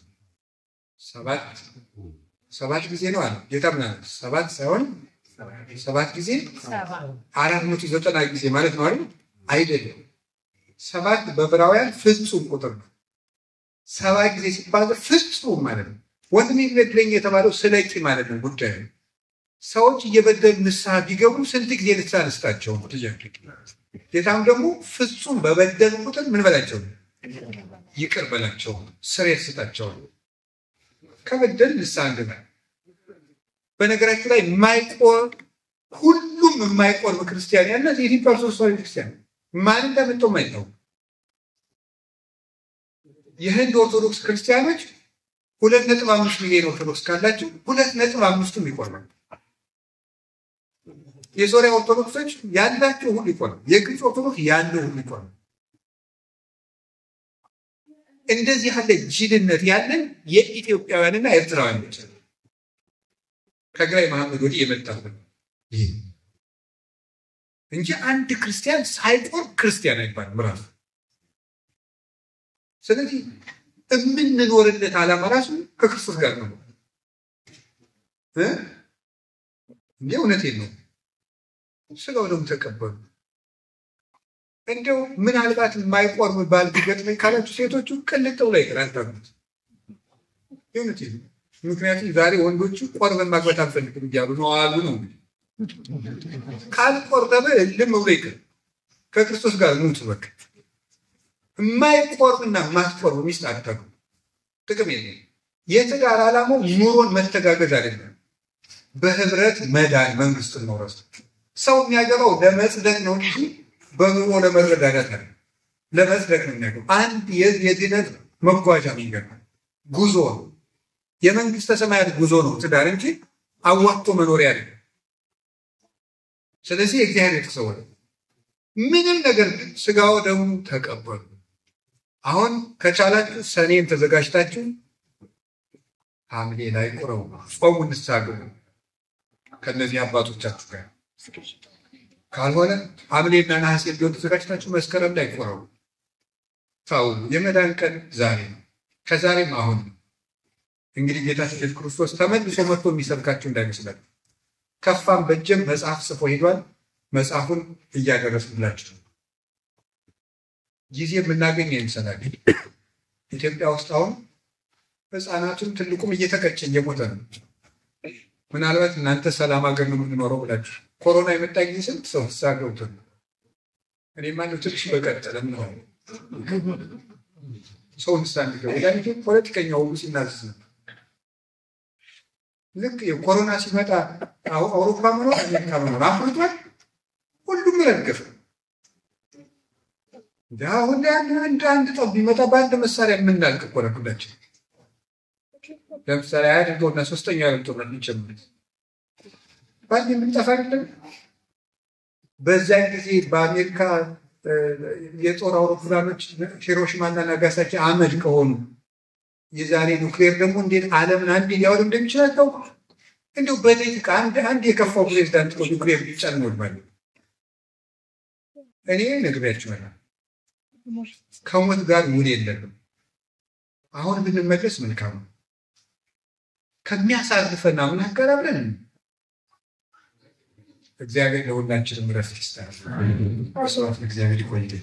ሰባት ጊዜ ነው አለ ጌታ። ምን አለ? 7 ሳይሆን 7 ጊዜ 490 ጊዜ ማለት ነው አይደለም። 7 በዕብራውያን ፍጹም ቁጥር ነው። 7 ጊዜ ሲባል ፍጹም ማለት ነው። ወንድሜ ቢበድለኝ የተባለው ስለቂ ማለት ነው ጉዳዩ። ሰዎች እየበደሉ ንስሐ ቢገቡ ስንት ጊዜ ንስሐ አንስታቸው ጥያቄ። ጌታም ደግሞ ፍጹም በበደሉ ቁጥር ምን በላቸው? ይቅር በላቸው፣ ስርየት ስጣቸው። ከበደል ንስሐ እንገባ። በነገራችሁ ላይ ሁሉም የማይቆርብ ክርስቲያን ያለት የኢትዮጵያ ኦርቶዶክስ ተዋሕዶ ክርስቲያን ማን እንደመጣው ማይታወቅ የህንድ ኦርቶዶክስ ክርስቲያኖች 2.5 ሚሊዮን ኦርቶዶክስ ካላቸው 2.5ቱም ይቆርባል። የሶሪያ ኦርቶዶክሶች ያላቸው ሁሉ ይቆርባል። የግብፅ ኦርቶዶክስ ያለው ሁሉ ይቆርባል። እንደዚህ ያለ ጅልነት ያለን የኢትዮጵያውያንና ኤርትራውያን ብቻ ከግራይ መሐመድ ወዲህ የመጣው እንጂ አንድ ክርስቲያን ሳይቆርብ ክርስቲያን አይባልም ራሱ። ስለዚህ የምንኖርለት ዓላማ ራሱ ከክርስቶስ ጋር ነው። እንዴ እውነቴን ነው። ስጋው ደግሞ ተቀበሉ። እንደው ምናልባት የማይቆርብ ባል ቢገጥመኝ ካላችሁ ሴቶቹ ቅልጥ ብለው ይቀራንታሉት። እውነቴን ነው። ምክንያቱም ዛሬ ወንዶቹ ቆርበን ማግባት አንፈልግም እያሉ ነው አሉ ነው። ካልቆረበ ልም ብሎ ይቀር ከክርስቶስ ጋር ሙት በቃ። የማይቆርብና ማትቆርብ ሚስት አታገቡ። ጥቅም የለም። የትዳር ዓላማው ኑሮን መተጋገዝ አይደለም፣ በህብረት መዳን መንግስትን መውረስ። ሰው የሚያገባው ለመጽደቅ ነው እንጂ በኑሮ ለመረዳዳት አይደለም። ለመጽደቅ ነው የሚያገባው። አንድ የድነት መጓዣ መንገድ ነው፣ ጉዞ ነው። የመንግስተ ሰማያት ጉዞ ነው ትዳር እንጂ አዋጥቶ መኖሪያ አይደለም። ስለዚህ እግዚአብሔር ተሰወረ ምንም ነገር ስጋው ደግሞ ተቀበሉ። አሁን ከቻላችሁ ሰኔን ተዘጋጅታችሁ ሐምሌ ላይ ቁረቡ፣ ጾሙን ንሳገሩ ከነዚህ አባቶቻችሁ ጋር። ካልሆነ ሐምሌና ነሐሴ ሊሆን ተዘጋጅታችሁ መስከረም ላይ ቁረቡ። ታው የመዳን ቀን ዛሬ ነው፣ ከዛሬም አሁን ነው። እንግዲህ ጌታችን ኢየሱስ ክርስቶስ ተመልሶ መጥቶ የሚሰብካችሁ እንዳይመስላችሁ። ከፋም በጀም መጽሐፍ ጽፎ ሄዷል። መጽሐፉን እያደረስንላችሁ ጊዜ የምናገኝ ይመስላል። ኢትዮጵያ ውስጥ አሁን ህፃናቱም ትልቁም እየተቀጨ እየሞተ ነው። ምናልባት እናንተ ሰላም ሀገር ነው የምንኖረው ብላችሁ ኮሮና የመጣ ጊዜ ስንት ሰው ሳገውት ነው። እኔ ማነው ትንሽ በቀጠለ ነው ሰው እንስታንደው ያንቺ ፖለቲከኛው ሁሉ ሲናዝዝ ነው። ልክ የኮሮና ሲመጣ አውሮፓ መኖር አሜሪካ መኖር አፍርቷል። ሁሉም ረገፈ። አሁን አንድ ጠብ ቢመጣ በአንድ መሳሪያ የምናልቅ እኮ ነው ሁላችን። ለምሳሌ አያድርገውና ሶስተኛው ዓለም ጦርነት ሊጀምር በአንድ የምንጠፋ አይደለም። በዛን ጊዜ በአሜሪካ የጦር አውሮፕላኖች ሂሮሺማና ናጋሳኪ አመድ ከሆኑ የዛሬ ኑክሌር ደግሞ እንዴት ዓለምን አንድ ሊያወድም እንደሚችል አታውቁ። እንደው በደቂቃ አንድ የከፋው ፕሬዝዳንት ኑክሌር ቢጫን ነው ማለት እኔ ነግሬያችኋለሁ። ከሞት ጋር ውል የለንም። አሁን ብንመለስ መልካም ነው። ከሚያሳርፈና ምን አቀራብለን እግዚአብሔር ለሁላችንም ረፍት ይስጣል። አስራት እግዚአብሔር ይቆይልን።